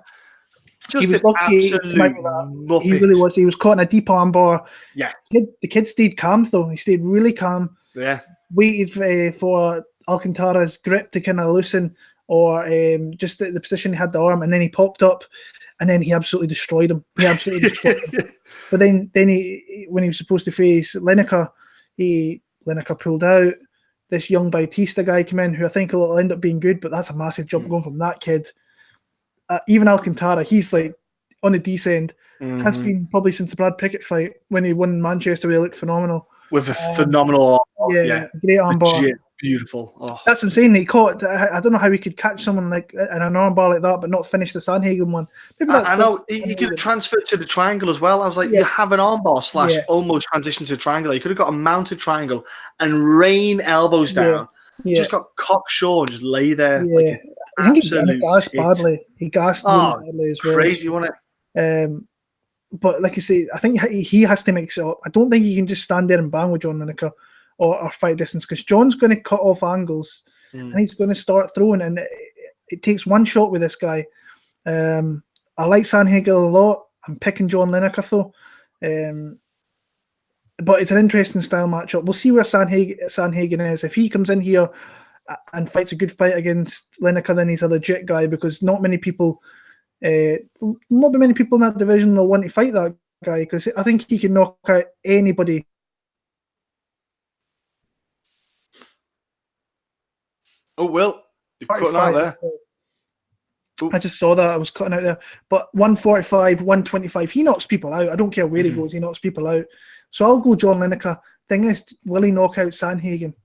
Just he was lucky he came out with that. He really was. He was caught in a deep arm bar. Yeah. The kid stayed calm, though. He stayed really calm. Yeah. Waited for Alcantara's grip to kind of loosen, or just the position he had the arm, and then he popped up, and then he absolutely destroyed him. But then he, when he was supposed to face Lineker, Lineker pulled out. This young Bautista guy came in, who I think will end up being good, but that's a massive jump going from that kid. Even Alcantara, he's like on the descent, has been probably since the Brad Pickett fight when he won in Manchester, where he looked phenomenal. With a phenomenal arm, great armbar. Beautiful. Oh. That's what I'm saying. He caught. I don't know how he could catch someone like in an armbar like that, but not finish the Sandhagen one. Maybe that's I know he could have transferred to the triangle as well. I was like, you have an armbar slash almost transition to a triangle. You could have got a mounted triangle and rain elbows down. Just got cocksure and just lay there. Yeah. Like I think he gassed badly. He gassed badly as well. Crazy, wasn't it? But like I say, I think he has to mix it up. I don't think he can just stand there and bang with John Lineker or fight distance, because John's going to cut off angles and he's going to start throwing, and it takes one shot with this guy. I like Sandhagen a lot. I'm picking John Lineker though. But it's an interesting style matchup. We'll see where Sandhagen is. If he comes in here and fights a good fight against Lineker, then he's a legit guy, because not many people in that division will want to fight that guy, because I think he can knock out anybody. Oh, Will, you've cut out there. I just saw that. I was cutting out there. But 145, 125, he knocks people out. I don't care where he goes, he knocks people out. So I'll go John Lineker. Thing is, will he knock out Sandhagen?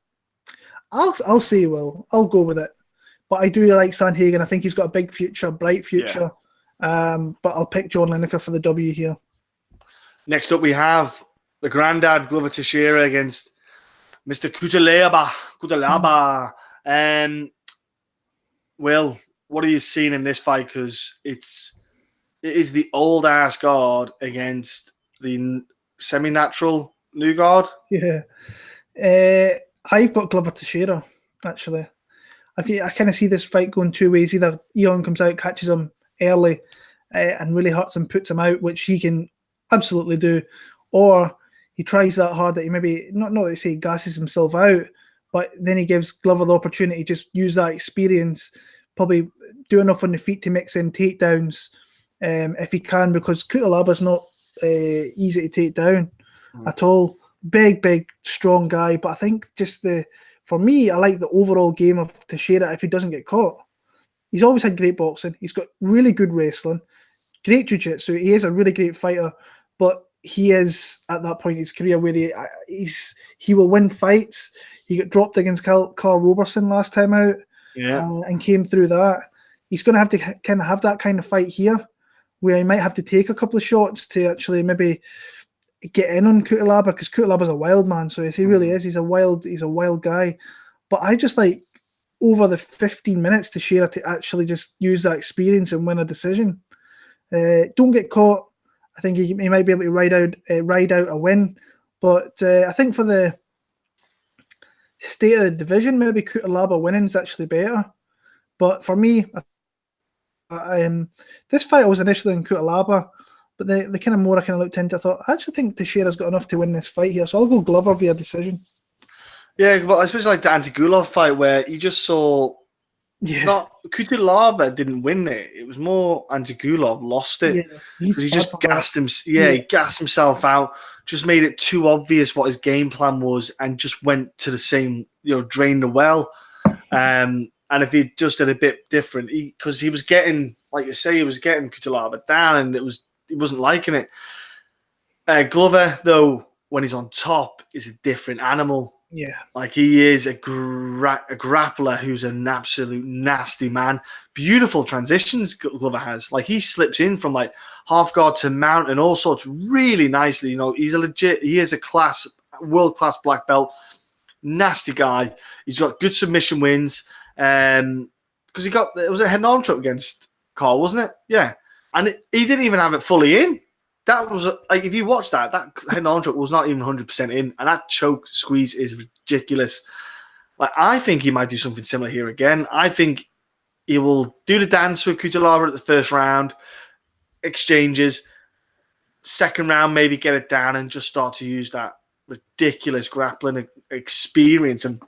I'll say he will. I'll go with it. But I do like Sandhagen. I think he's got a big future, bright future. Yeah. But I'll pick John Lineker for the W here. Next up, we have the granddad Glover Teixeira against Mr. Cutelaba. Will, what are you seeing in this fight? Because it is the old ass guard against the semi-natural new guard. Yeah. I've got Glover Teixeira, actually. I kind of see this fight going two ways. Either Eon comes out, catches him early, and really hurts him, puts him out, which he can absolutely do, or he tries that hard that he maybe not to say he gasses himself out, but then he gives Glover the opportunity to just use that experience, probably do enough on the feet to mix in takedowns if he can, because Cutelaba's not easy to take down at all. Big, strong guy, but I think for me, I like the overall game of Teixeira if he doesn't get caught. He's always had great boxing. He's got really good wrestling, great jiu-jitsu. He is a really great fighter, but he is at that point in his career where he will win fights. He got dropped against Carl Roberson last time out, and came through that. He's going to have to kind of have that kind of fight here, where he might have to take a couple of shots to actually maybe get in on Cutelaba, because Cutelaba's a wild man. So yes, he really is. He's a wild guy. But I just like over the 15 minutes Teixeira to actually just use that experience and win a decision. Don't get caught. I think he might be able to ride out a win. But I think for the state of the division, maybe Cutelaba winning is actually better. But for me, this fight was initially in Cutelaba, but the kind of more I kind of looked into, I thought, I actually think Teixeira's got enough to win this fight here. So I'll go Glover via decision. Yeah, but especially like the Antigulov fight where you just saw not Cutelaba didn't win it. It was more Antigulov lost it because he just gassed him. He gassed himself out. Just made it too obvious what his game plan was, and just went to the same, drain the well. And if he just did a bit different, because he was getting, like you say, he was getting Cutelaba down, and he wasn't liking it. Glover, though, when he's on top, is a different animal. Yeah. Like he is a grappler who's an absolute nasty man. Beautiful transitions Glover has. Like he slips in from like half guard to mount and all sorts really nicely. He is a world-class black belt. Nasty guy. He's got good submission wins. Because it was a head-on trip against Carl, wasn't it? Yeah. And he didn't even have it fully in. That was like, if you watch that head-on choke was not even 100% in, and that choke squeeze is ridiculous. Like I think he might do something similar here again. I think he will do the dance with Cutelaba at the first round, exchanges, second round maybe get it down and just start to use that ridiculous grappling experience and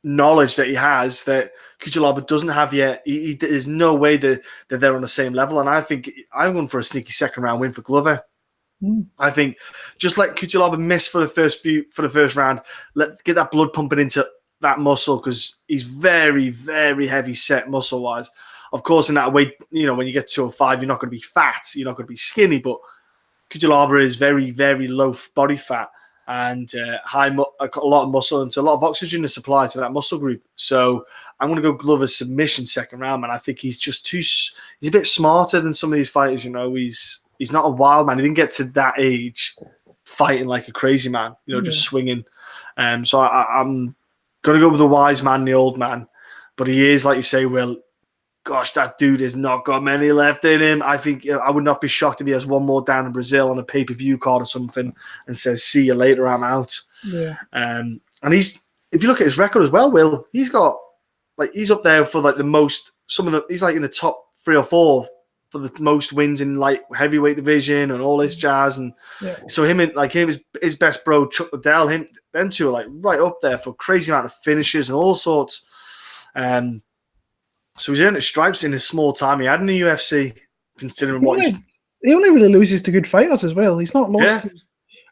knowledge that he has that Cutelaba doesn't have yet. There's no way that they're on the same level, and I think I'm going for a sneaky second round win for Glover. I think just let Cutelaba miss for the first round, get that blood pumping into that muscle, because he's very, very heavy set muscle wise. Of course, in that weight, when you get to 205, you're not going to be fat, you're not going to be skinny, but Cutelaba is very, very low body fat and a lot of muscle, and so a lot of oxygen is supplied to that muscle group. So I'm going to go Glover's submission second round, man. I think he's he's a bit smarter than some of these fighters. He's not a wild man. He didn't get to that age fighting like a crazy man, just swinging. So I'm going to go with the wise man, the old man. But he is, like you say, Will, gosh, that dude has not got many left in him. I think I would not be shocked if he has one more down in Brazil on a pay-per-view card or something and says, see you later, I'm out. Yeah. And if you look at his record as well, Will, he's got, he's up there for the most, he's in the top 3 or 4 for the most wins in heavyweight division and all this jazz. And so his best bro, Chuck Liddell, them two are right up there for crazy amount of finishes and all sorts. So he's earned his stripes in his small time he had in the UFC, considering he only really loses to good fighters as well. He's not lost. Yeah.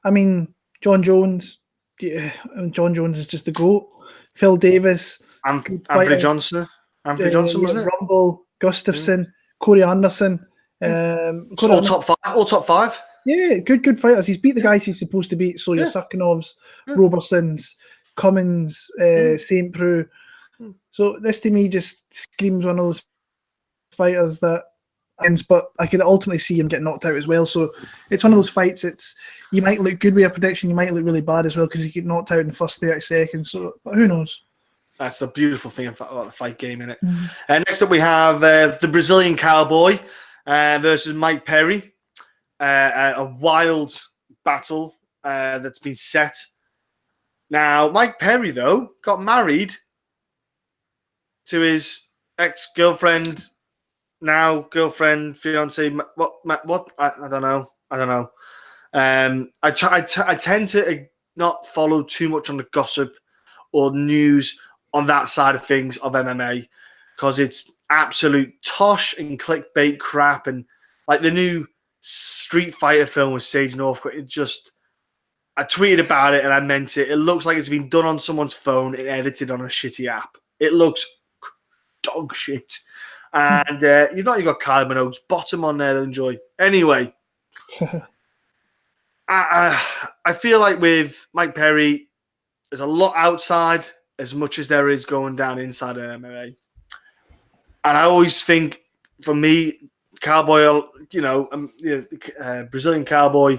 I mean, John Jones. Yeah, and John Jones is just the GOAT. Phil Davis. Anthony Johnson. Wasn't it? Rumble, Gustafsson, Corey Anderson. All top five. Yeah, good fighters. He's beat the guys he's supposed to beat. So your Sakinovs, Robersons, Cummins, St. Preux. So this to me just screams one of those fighters that ends, but I could ultimately see him get knocked out as well. So it's one of those fights. You might look good with a prediction, you might look really bad as well because you get knocked out in the first 30 seconds. So but who knows? That's the beautiful thing about the fight game, innit? Next up, we have the Brazilian Cowboy versus Mike Perry. A wild battle that's been set. Now, Mike Perry, though, got married to his ex-girlfriend, now girlfriend, fiance. What? I don't know. I tend to not follow too much on the gossip or news on that side of things of MMA because it's absolute tosh and clickbait crap, and like the new Street Fighter film with Sage Northcutt. I tweeted about it and I meant it. It looks like it's been done on someone's phone and edited on a shitty app. It looks dog shit. And you've got Kylie Minogue's bottom on there to enjoy. Anyway, I feel like with Mike Perry, there's a lot outside as much as there is going down inside of MMA. And I always think, for me, Cowboy, Brazilian Cowboy,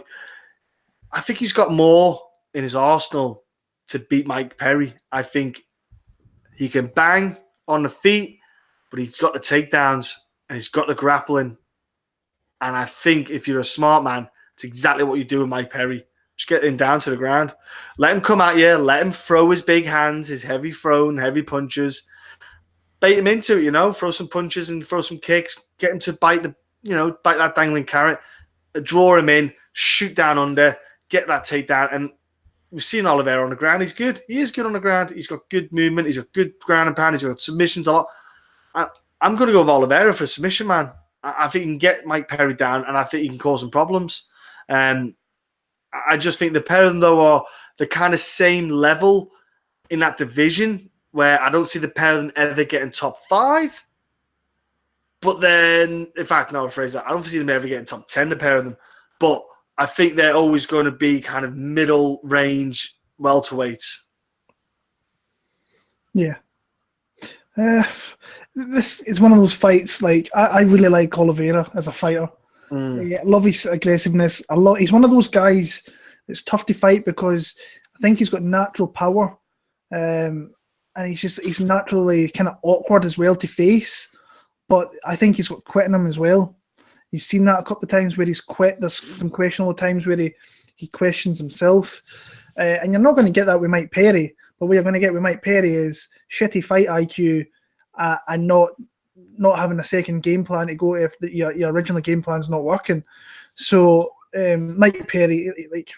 I think he's got more in his arsenal to beat Mike Perry. I think he can bang on the feet, but he's got the takedowns and he's got the grappling. And I think if you're a smart man, it's exactly what you do with Mike Perry. Just get him down to the ground. Let him come at you. Let him throw his big hands, his heavy throw and heavy punches. Bait him into it, throw some punches and throw some kicks. Get him to bite that dangling carrot. Draw him in, shoot down under, get that takedown. And we've seen Oliveira on the ground. He's good. He is good on the ground. He's got good movement. He's got good ground and pound. He's got submissions a lot. I'm going to go with Oliveira for submission, man. I think he can get Mike Perry down, and I think he can cause some problems. I just think the pair of them, though, are the kind of same level in that division where I don't see the pair of them ever getting top 5. But then, in fact, no, I'll phrase that. I don't see them ever getting top 10, the pair of them. But I think they're always going to be kind of middle range welterweights. Yeah. This is one of those fights, like, I really like Oliveira as a fighter. I love his aggressiveness. He's one of those guys that's tough to fight because I think he's got natural power. And he's naturally kind of awkward as well to face. But I think he's got quit in him as well. You've seen that a couple of times where he's quit. There's some questionable times where he questions himself. And you're not going to get that with Mike Perry. But what you're going to get with Mike Perry is shitty fight IQ and not having a second game plan to go if your original game plan's not working. So Mike Perry, like,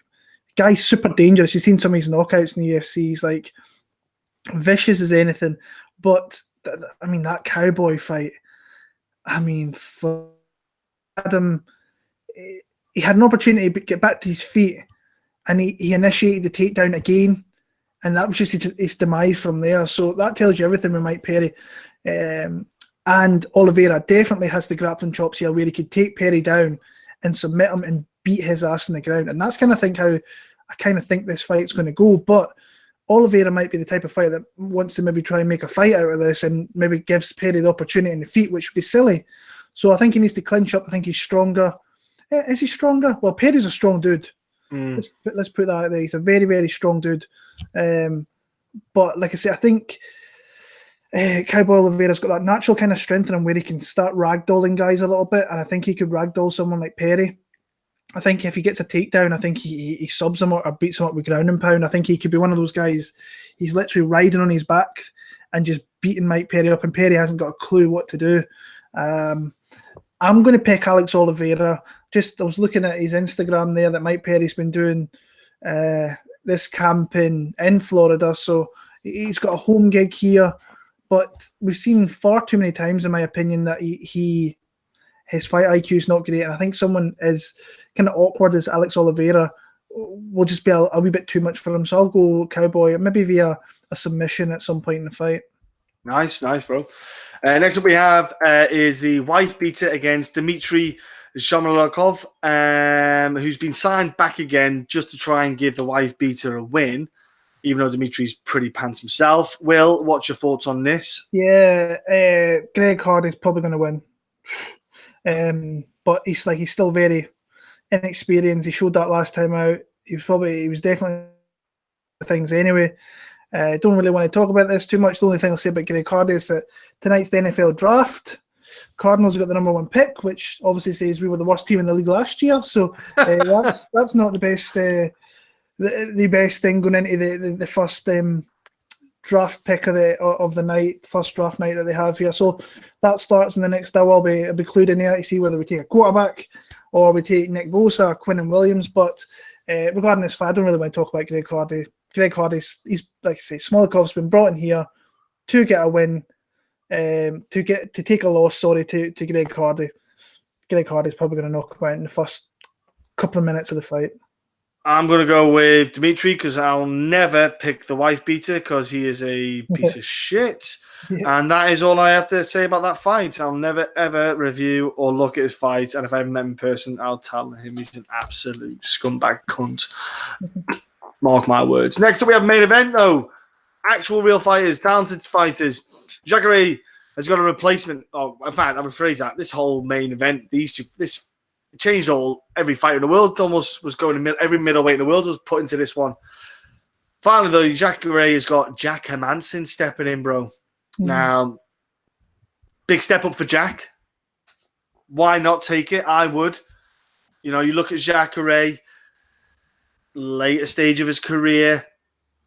guy's super dangerous. You've seen some of his knockouts in the UFC. He's like vicious as anything. But that Cowboy fight, for Adam, he had an opportunity to get back to his feet, and he initiated the takedown again, and that was just his demise from there. So that tells you everything with Mike Perry. And Oliveira definitely has the grappling chops here where he could take Perry down and submit him and beat his ass on the ground. And that's how I kind of think this fight's going to go. But Oliveira might be the type of fighter that wants to maybe try and make a fight out of this and maybe gives Perry the opportunity in the feet, which would be silly. So I think he needs to clinch up. I think he's stronger. Is he stronger? Well, Perry's a strong dude. Let's put that out there. He's a very, very strong dude. But like I say, I think Cowboy Oliveira's got that natural kind of strength in him where he can start ragdolling guys a little bit, and I think he could ragdoll someone like Perry. I think if he gets a takedown, I think he subs him or beats him up with ground and pound. I think he could be one of those guys. He's literally riding on his back and just beating Mike Perry up, and Perry hasn't got a clue what to do. I'm going to pick Alex Oliveira. I was looking at his Instagram there that Mike Perry's been doing this camp in Florida, so he's got a home gig here. But we've seen far too many times, in my opinion, that his fight IQ is not great. And I think someone as kind of awkward as Alex Oliveira will just be a wee bit too much for him. So I'll go Cowboy, maybe via a submission at some point in the fight. Nice, bro. Next up we have is the wife beater against Dmitrii Smoliakov, who's been signed back again just to try and give the wife beater a win. even though Dmitrii's pretty pants himself. Will, what's your thoughts on this? Yeah, Greg Hardy's probably going to win. But he's still very inexperienced. He showed that last time out. He was definitely things anyway. Don't really want to talk about this too much. The only thing I'll say about Greg Hardy is that tonight's the NFL draft. Cardinals got the number 1 pick, which obviously says we were the worst team in the league last year. So that's not the best the best thing going into the first draft pick of the night, first draft night that they have here. So that starts in the next hour. I'll be clued in there to see whether we take a quarterback or we take Nick Bosa or Quinnen Williams. But regarding this fight, I don't really want to talk about Greg Hardy. Greg Hardy's, he's like I say, Smoliakov's been brought in here to get a win, to take a loss. Sorry to Greg Hardy. Greg Hardy's probably going to knock him out in the first couple of minutes of the fight. I'm going to go with Dmitrii because I'll never pick the wife beater because he is a piece of shit. Yeah. And that is all I have to say about that fight. I'll never, ever review or look at his fight. And if I ever met him in person, I'll tell him he's an absolute scumbag cunt. Mark my words. Next up, we have main event, though. Actual real fighters, talented fighters. Jacare has got a replacement. Oh, in fact, I would phrase that. This whole main event, this changed every fight in the world. Almost was going to every middleweight in the world was put into this one. Finally, though, Jacare has got Jack Hermansson stepping in, bro. Now, big step up for Jack. Why not take it? I would. You know, you look at Jacare, later stage of his career.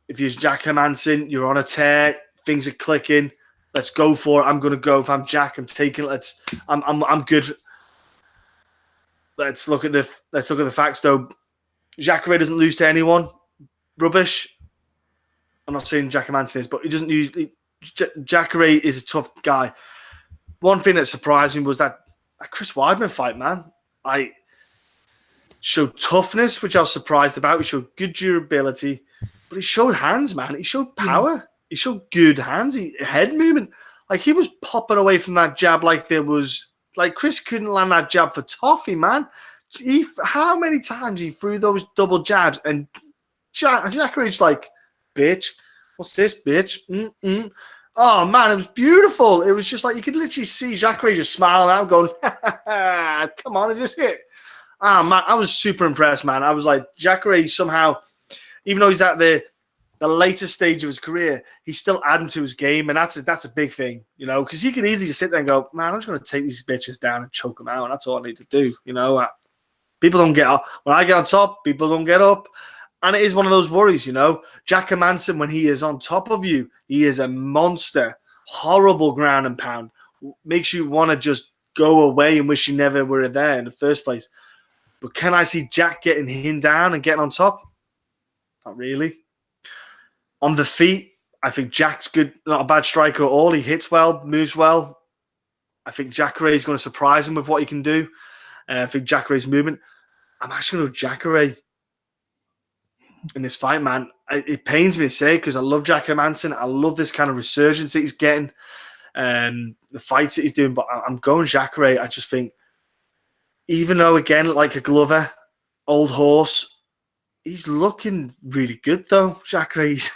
If you're Jack Hermansson, you're on a tear. Things are clicking. Let's go for it. I'm going to go. If I'm Jack, I'm taking it. I'm good. Let's look at the facts, though. Jacare doesn't lose to anyone. Rubbish. I'm not saying Jack Hermansson is, but he doesn't use. Jacare is a tough guy. One thing that surprised me was that Chris Weidman fight, man. I showed toughness, which I was surprised about. He showed good durability, but he showed hands, man. He showed power. He showed good hands. Head movement. Like, he was popping away from that jab like there was... Like, Chris couldn't land that jab for toffee, man. How many times he threw those double jabs and Jacare's like, bitch, what's this, bitch? Oh, man, it was beautiful. It was just like, you could literally see Jacare just smiling out going, come on, is this it? Ah, man, I was super impressed, man. I was like, Jacare somehow, even though he's at the later stage of his career, he's still adding to his game, and that's a big thing, you know, because he can easily just sit there and go, man, I'm just going to take these bitches down and choke them out, and that's all I need to do, you know. People don't get up. When I get on top, people don't get up, and it is one of those worries, you know. Jack Hermansson, when he is on top of you, he is a monster, horrible ground and pound, makes you want to just go away and wish you never were there in the first place. But can I see Jack getting him down and getting on top? Not really. On the feet, I think Jack's good, not a bad striker at all. He hits well, moves well. I think Jacare is going to surprise him with what he can do. I think Jacare's movement. I'm actually going to go Jacare in this fight, man. It pains me to say because I love Jack Hermansson. I love this kind of resurgence that he's getting, the fights that he's doing. But I'm going Jacare. I just think, even though, again, like a Glover, old horse, he's looking really good, though. Jacare, he's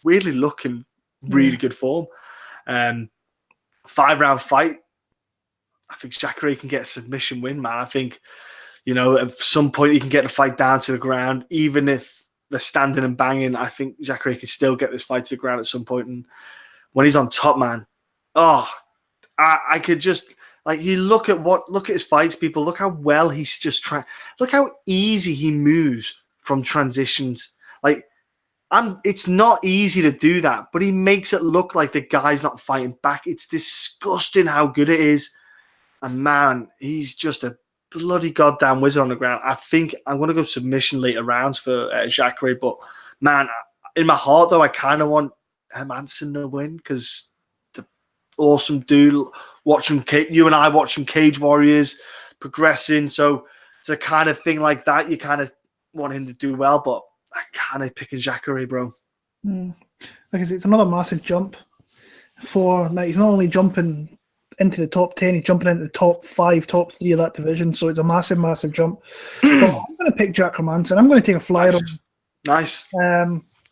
weirdly looking really good form. 5-round fight. I think Jacare can get a submission win, man. I think, you know, at some point he can get the fight down to the ground. Even if they're standing and banging, I think Jacare can still get this fight to the ground at some point. And when he's on top, man, I could just... Like, you look at his fights, people. Look how well he's just trying. Look how easy he moves from transitions. Like, it's not easy to do that, but he makes it look like the guy's not fighting back. It's disgusting how good it is. And man, he's just a bloody goddamn wizard on the ground. I think I'm going to go submission later rounds for Jacare, but man, in my heart though, I kind of want Hermansson to win because awesome dude. Watching you and I watch some Cage Warriors progressing, so it's a kind of thing like that. You kind of want him to do well, but I kind of picking Jacare, bro. Like I say, it's another massive jump for. Like, he's not only jumping into the top 10, he's jumping into the top 5, top 3 of that division. So it's a massive, massive jump. So I'm going to pick Jack Hermansson. I'm going to take a flyer on. Nice.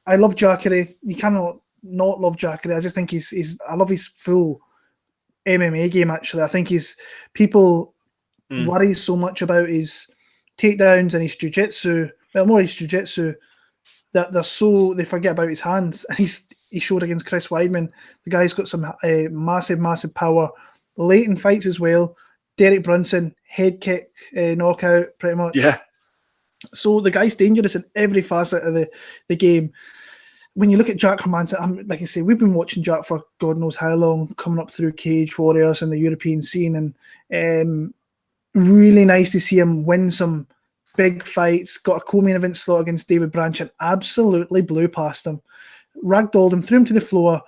I love Jacare. You cannot not love Jacare. I just think I love his full MMA game. Actually, I think people worry so much about his takedowns and his jiu-jitsu. Well, more his jiu-jitsu, that they forget about his hands. And he showed against Chris Weidman. The guy's got some massive power. Late in fights as well. Derek Brunson, head kick, knockout, pretty much. Yeah. So the guy's dangerous in every facet of the game. When you look at Jack Hermansson, like I say, we've been watching Jack for God knows how long, coming up through Cage Warriors and the European scene, and really nice to see him win some big fights. Got a co-main event slot against David Branch and absolutely blew past him. Ragdolled him, threw him to the floor.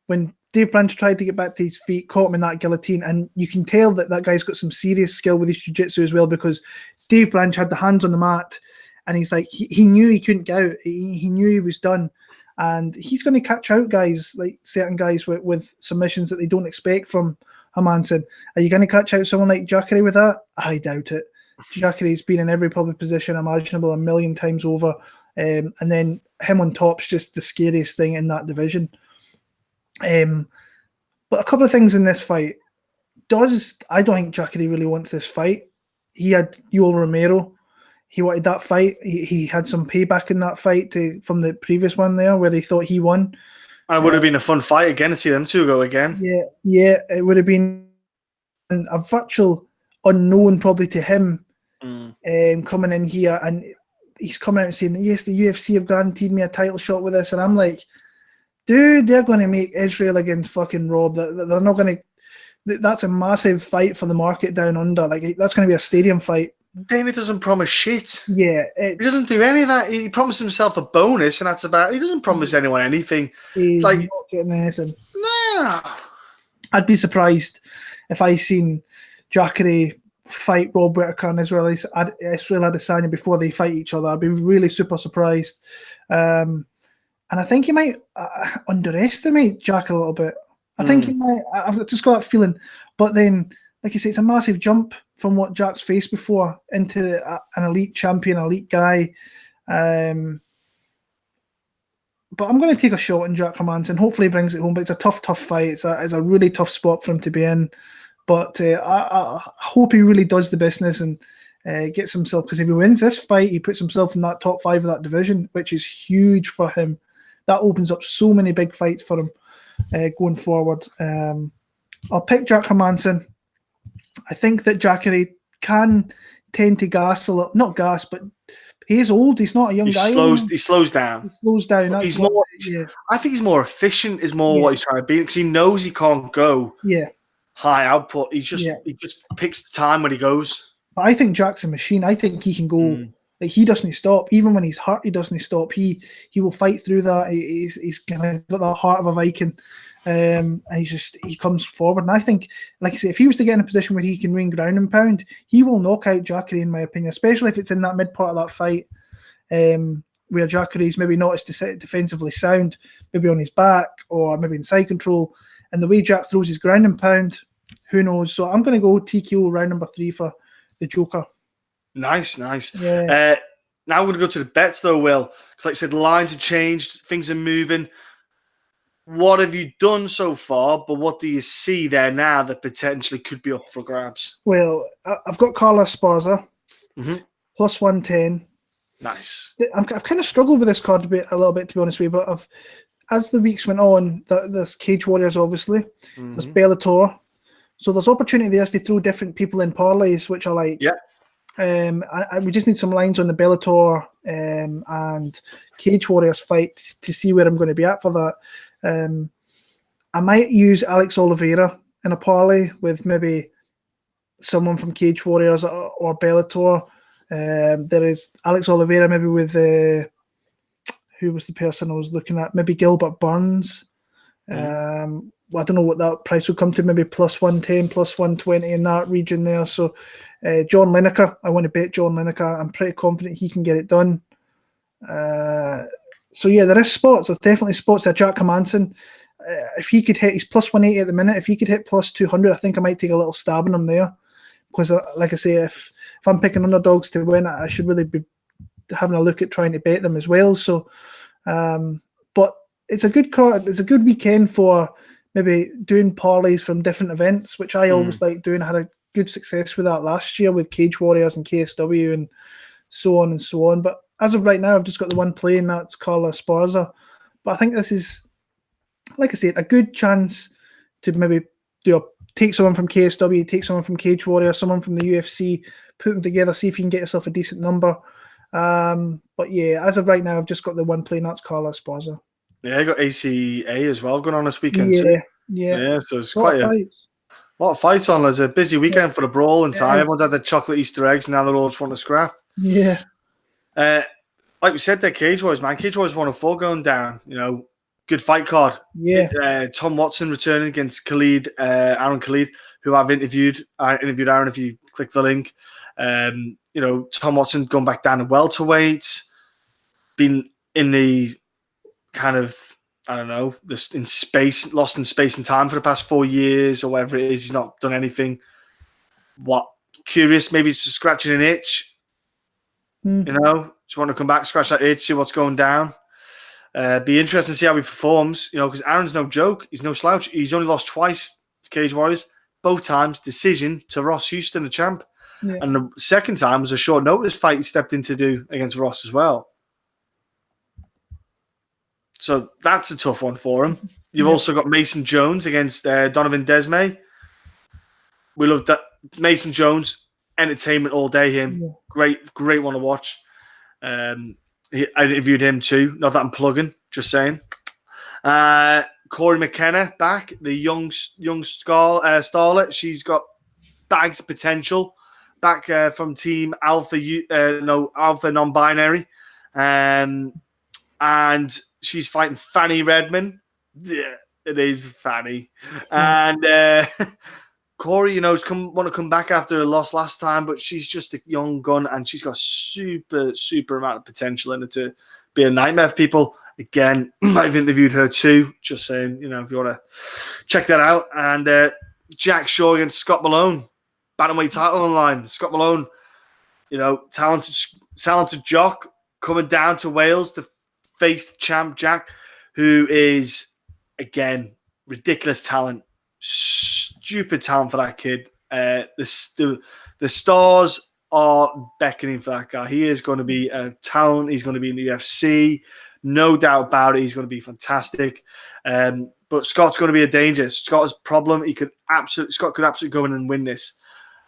When Dave Branch tried to get back to his feet, caught him in that guillotine, and you can tell that guy's got some serious skill with his jiu-jitsu as well, because Dave Branch had the hands on the mat, and he's like, he knew he couldn't get out. He knew he was done. And he's going to catch out guys, like certain guys with submissions that they don't expect from Hermansson. Are you going to catch out someone like Jacare with that? I doubt it. Jacare's been in every public position imaginable a million times over. And then him on top's just the scariest thing in that division. But a couple of things in this fight. I don't think Jacare really wants this fight. He had Yoel Romero. He wanted that fight. He had some payback in that fight from the previous one there, where he thought he won. And it would have been a fun fight again to see them two go again. Yeah, it would have been a virtual unknown probably to him coming in here, and he's coming out and saying, yes, the UFC have guaranteed me a title shot with this, and I'm like, dude, they're going to make Israel against fucking Rob. They're not going to. That's a massive fight for the market down under. Like, that's going to be a stadium fight. Dana doesn't promise shit. Yeah. He doesn't do any of that. He promised himself a bonus, and that's about it. He doesn't promise anyone anything. He's like, not getting anything. No. I'd be surprised if I seen Jacare fight Rob Whittaker and Israel Adesanya before they fight each other. I'd be really super surprised. And I think he might underestimate Jack a little bit. I think he might. I've just got that feeling. But then, like you say, it's a massive jump from what Jack's faced before into an elite champion, elite guy. But I'm going to take a shot on Jack Hermansson. Hopefully he brings it home. But it's a tough fight. It's a really tough spot for him to be in. But I hope he really does the business and gets himself, because if he wins this fight, he puts himself in that top 5 of that division, which is huge for him. That opens up so many big fights for him going forward. I'll pick Jack Hermansson. I think that Jacare can tend to gas a little, not gas, but he is old. He's not a young guy. He slows down. He's more. Yeah. I think he's more efficient. Is more what he's trying to be, because he knows he can't go. Yeah. High output. He just picks the time when he goes. But I think Jack's a machine. I think he can go. Like, he doesn't stop. Even when he's hurt, he doesn't stop. He will fight through that. He's kind of got the heart of a Viking. And he comes forward. And I think, like I say, if he was to get in a position where he can win ground and pound, he will knock out Jacare, in my opinion, especially if it's in that mid part of that fight, where Jacare is maybe not as defensively sound, maybe on his back or maybe in side control. And the way Jack throws his ground and pound, who knows? So I'm going to go TKO round number 3 for the Joker. Nice. Yeah. Now we're going to go to the bets, though, Will. Because like I said, the lines have changed. Things are moving. What have you done so far, but what do you see there now that potentially could be up for grabs? Well, I've got Carla Esparza, plus 110. Nice. I've kind of struggled with this card a little bit, to be honest with you, but as the weeks went on, there's Cage Warriors, obviously. There's Bellator. So there's opportunity there to throw different people in parlays, which I like. Yeah. We just need some lines on the Bellator and Cage Warriors fight to see where I'm going to be at for that. I might use Alex Oliveira in a parlay with maybe someone from Cage Warriors or Bellator. There is Alex Oliveira maybe with who was the person I was looking at? Maybe Gilbert Burns. I don't know what that price would come to, maybe plus 110, plus 120 in that region there. So John Lineker, I want to bet John Lineker. I'm pretty confident he can get it done. So yeah, there is spots. There's definitely spots there. Jack Hermansson, if he could hit, he's plus 180 at the minute. If he could hit plus 200, I think I might take a little stab on him there. Because like I say, if I'm picking underdogs to win, I should really be having a look at trying to bet them as well. So it's a good card. It's a good weekend for maybe doing parlays from different events, which I always like doing. I had a good success with that last year with Cage Warriors and KSW and so on and so on. But as of right now, I've just got the one play, and that's Carla Esparza. But I think this is, like I said, a good chance to maybe take someone from KSW, take someone from Cage Warrior, someone from the UFC, put them together, see if you can get yourself a decent number. But yeah, as of right now, I've just got the one play, and that's Carla Esparza. Yeah, I got ACA as well going on this weekend too. Yeah. So it's quite a lot of fights on. There's a busy weekend for the brawl inside. Everyone's had their chocolate Easter eggs, and now they're all just wanting to scrap. Yeah. Like we said, they're Cage Warriors, man. Cage Warriors 104 going down. Good fight card. Yeah. Tom Watson returning against Aaron Khalid, who I've interviewed. I interviewed Aaron if you click the link. Tom Watson going back down to welterweight, been in the kind of, I don't know, lost in space and time for the past 4 years or whatever it is. He's not done anything. Curious, maybe it's just scratching an itch. Just want to come back, scratch that itch, see what's going down. Be interesting to see how he performs, because Aaron's no joke. He's no slouch. He's only lost twice to Cage Warriors, both times decision to Ross Houston, the champ. Yeah. And the second time was a short notice fight he stepped in to do against Ross as well. So that's a tough one for him. You've also got Mason Jones against Donovan Desmay. We love that. Mason Jones, entertainment all day, him. Yeah. Great one to watch. I interviewed him too. Not that I'm plugging, just saying. Cory McKenna back, the young starlet. She's got bags of potential. Back from Team Alpha, Alpha non-binary, and she's fighting Fanny Redmond. Yeah, it is Fanny. And Cory, want to come back after a loss last time, but she's just a young gun, and she's got super amount of potential in her to be a nightmare for people. Again, I've interviewed her too. Just saying, if you want to check that out. And Jack Shaw against Scott Malone, bantamweight title on the line. Scott Malone, talented jock coming down to Wales to face the champ Jack, who is again ridiculous talent. Stupid talent for that kid. The stars are beckoning for that guy. He is going to be a talent. He's going to be in the UFC. No doubt about it. He's going to be fantastic. But Scott's going to be a danger. Scott's problem. Scott could absolutely go in and win this.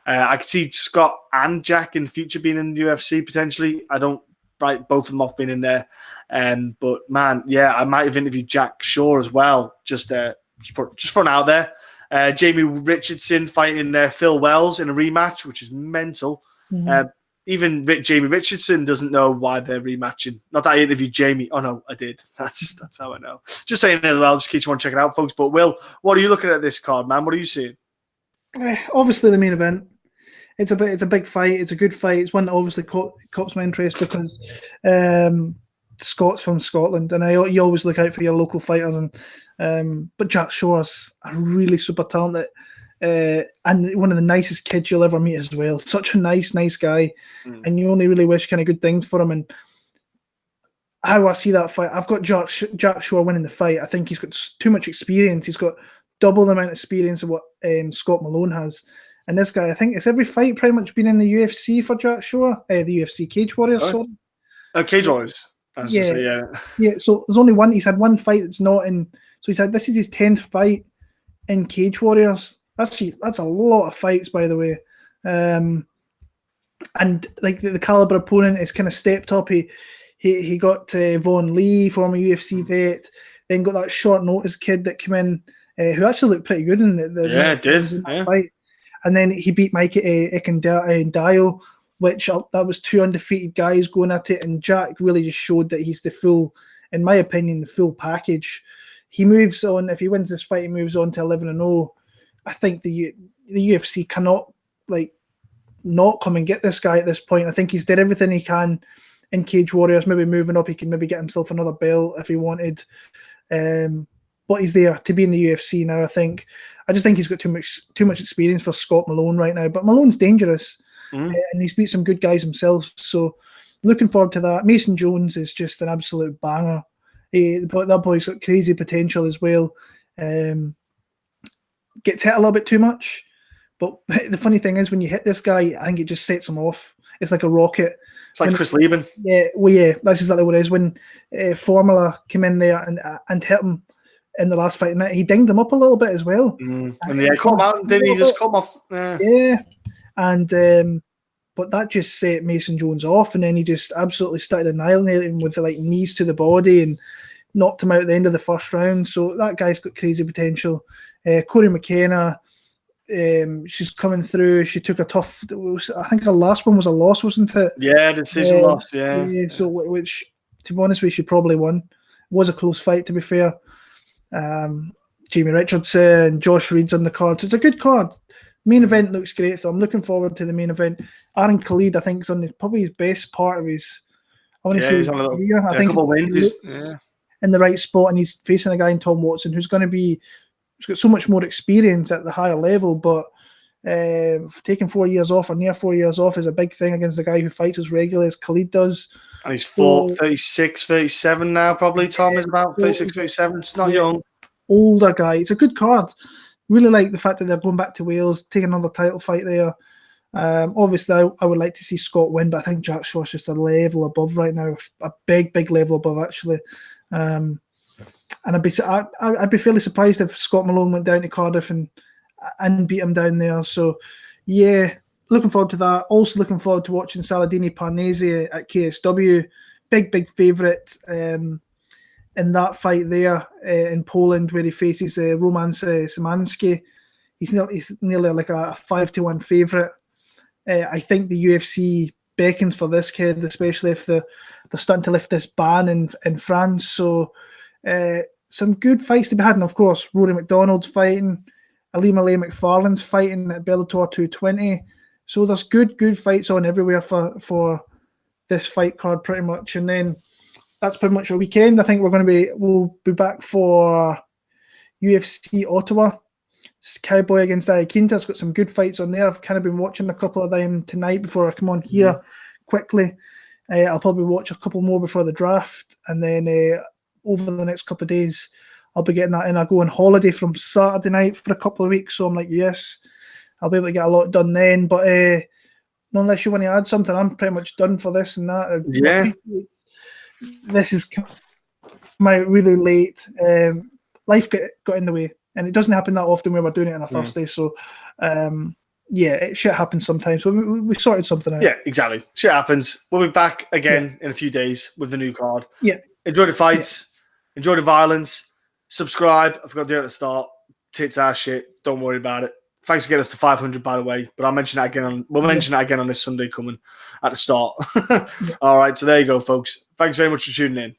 I could see Scott and Jack in the future being in the UFC potentially. I don't write both of them off being in there. But man, yeah, I might have interviewed Jack Shaw as well. Just for out there. Jamie Richardson fighting Phil Wells in a rematch, which is mental. Mm-hmm. Even Jamie Richardson doesn't know why they're rematching. Not that I interviewed Jamie. Oh no, I did. That's how I know. Just saying it as well. Just in case you want to check it out, folks. But Will, what are you looking at this card, man? What are you seeing? Obviously, the main event. It's a big fight. It's a good fight. It's one that obviously caught my interest because Scott's from Scotland, and you always look out for your local fighters. And but Jack Shaw's a really super talented and one of the nicest kids you'll ever meet as well. Such a nice guy, and you only really wish kind of good things for him. And how I see that fight, I've got Jack Shaw winning the fight. I think he's got too much experience. He's got double the amount of experience of what Scott Malone has. And this guy, I think it's every fight pretty much been in the UFC for Jack Shaw, the UFC Cage Warriors. Oh, Cage Warriors. Yeah. So there's only one. He's had one fight that's not in. So he's had, this is his 10th fight in Cage Warriors. That's a lot of fights, by the way. And like the caliber opponent is kind of stepped up. He got Vaughn Lee, former UFC vet. Then got that short notice kid that came in, who actually looked pretty good in the fight. And then he beat Mike Ikendayo, which that was two undefeated guys going at it. And Jack really just showed that he's the full, in my opinion, the full package. He moves on. If he wins this fight, he moves on to 11-0. I think the UFC cannot not come and get this guy at this point. I think he's did everything he can in Cage Warriors. Maybe moving up, he can maybe get himself another belt if he wanted. But he's there to be in the UFC now. I just think he's got too much experience for Scott Malone right now. But Malone's dangerous, and he's beat some good guys himself. So looking forward to that. Mason Jones is just an absolute banger. But that boy's got crazy potential as well. Gets hit a little bit too much. But the funny thing is, when you hit this guy, I think it just sets him off. It's like a rocket. It's like Chris Lieben. Yeah, that's exactly what it is. When Formula came in there and hit him in the last fight night, he dinged him up a little bit as well. And yeah, caught him out, didn't he? Just cut him off. Yeah. And but that just set Mason Jones off, and then he just absolutely started annihilating him with the knees to the body and knocked him out at the end of the first round. So that guy's got crazy potential. Cory McKenna, she's coming through. She took a tough. I think her last one was a loss, wasn't it? Yeah, decision loss. Yeah. So which, to be honest with you, she probably won. It was a close fight, to be fair. Jamie Richardson, Josh Reed's on the card. So it's a good card. Main event looks great, so I'm looking forward to the main event. Aaron Khalid, I think, is on probably his best part of his. I want to say his career. I think a couple wins. In the right spot, and he's facing a guy in Tom Watson who's got so much more experience at the higher level. But taking 4 years off or near 4 years off is a big thing against a guy who fights as regularly as Khalid does. And he's 36, 37 now, probably. Tom is about 36, 37. It's not young. Older guy. It's a good card. Really like the fact that they're going back to Wales, taking another title fight there. Obviously, I would like to see Scott win, but I think Jack Shaw's just a level above right now, a big level above actually. And I'd be fairly surprised if Scott Malone went down to Cardiff and beat him down there. So, yeah, looking forward to that. Also looking forward to watching Saladini Parnesi at KSW. Big favourite in that fight there in Poland, where he faces Roman Szymanski. He's nearly like a 5-1 favourite. I think the UFC beckons for this kid, especially if they're starting to lift this ban in France. So some good fights to be had. And of course, Rory McDonald's fighting, Alima Leigh McFarland's fighting at Bellator 220. So there's good fights on everywhere for this fight card pretty much. And then that's pretty much a weekend. I think we'll be back for UFC Ottawa. Cowboy against Iaquinta's got some good fights on there. I've kind of been watching a couple of them tonight before I come on here quickly. I'll probably watch a couple more before the draft, and then over the next couple of days I'll be getting that in. I go on holiday from Saturday night for a couple of weeks, so I'm like, yes, I'll be able to get a lot done then. But unless you want to add something, I'm pretty much done for this and that. Yeah. This is my really late. Life got in the way, and it doesn't happen that often when we're doing it on a Thursday. So, shit happens sometimes. So we sorted something out. Yeah, exactly. Shit happens. We'll be back again in a few days with the new card. Yeah. Enjoy the fights. Yeah. Enjoy the violence. Subscribe. I forgot to do it at the start. Tits ass shit. Don't worry about it. Thanks for getting us to 500, by the way. But I'll mention that again. We'll mention that again on this Sunday coming at the start. All right. So there you go, folks. Thanks very much for tuning in.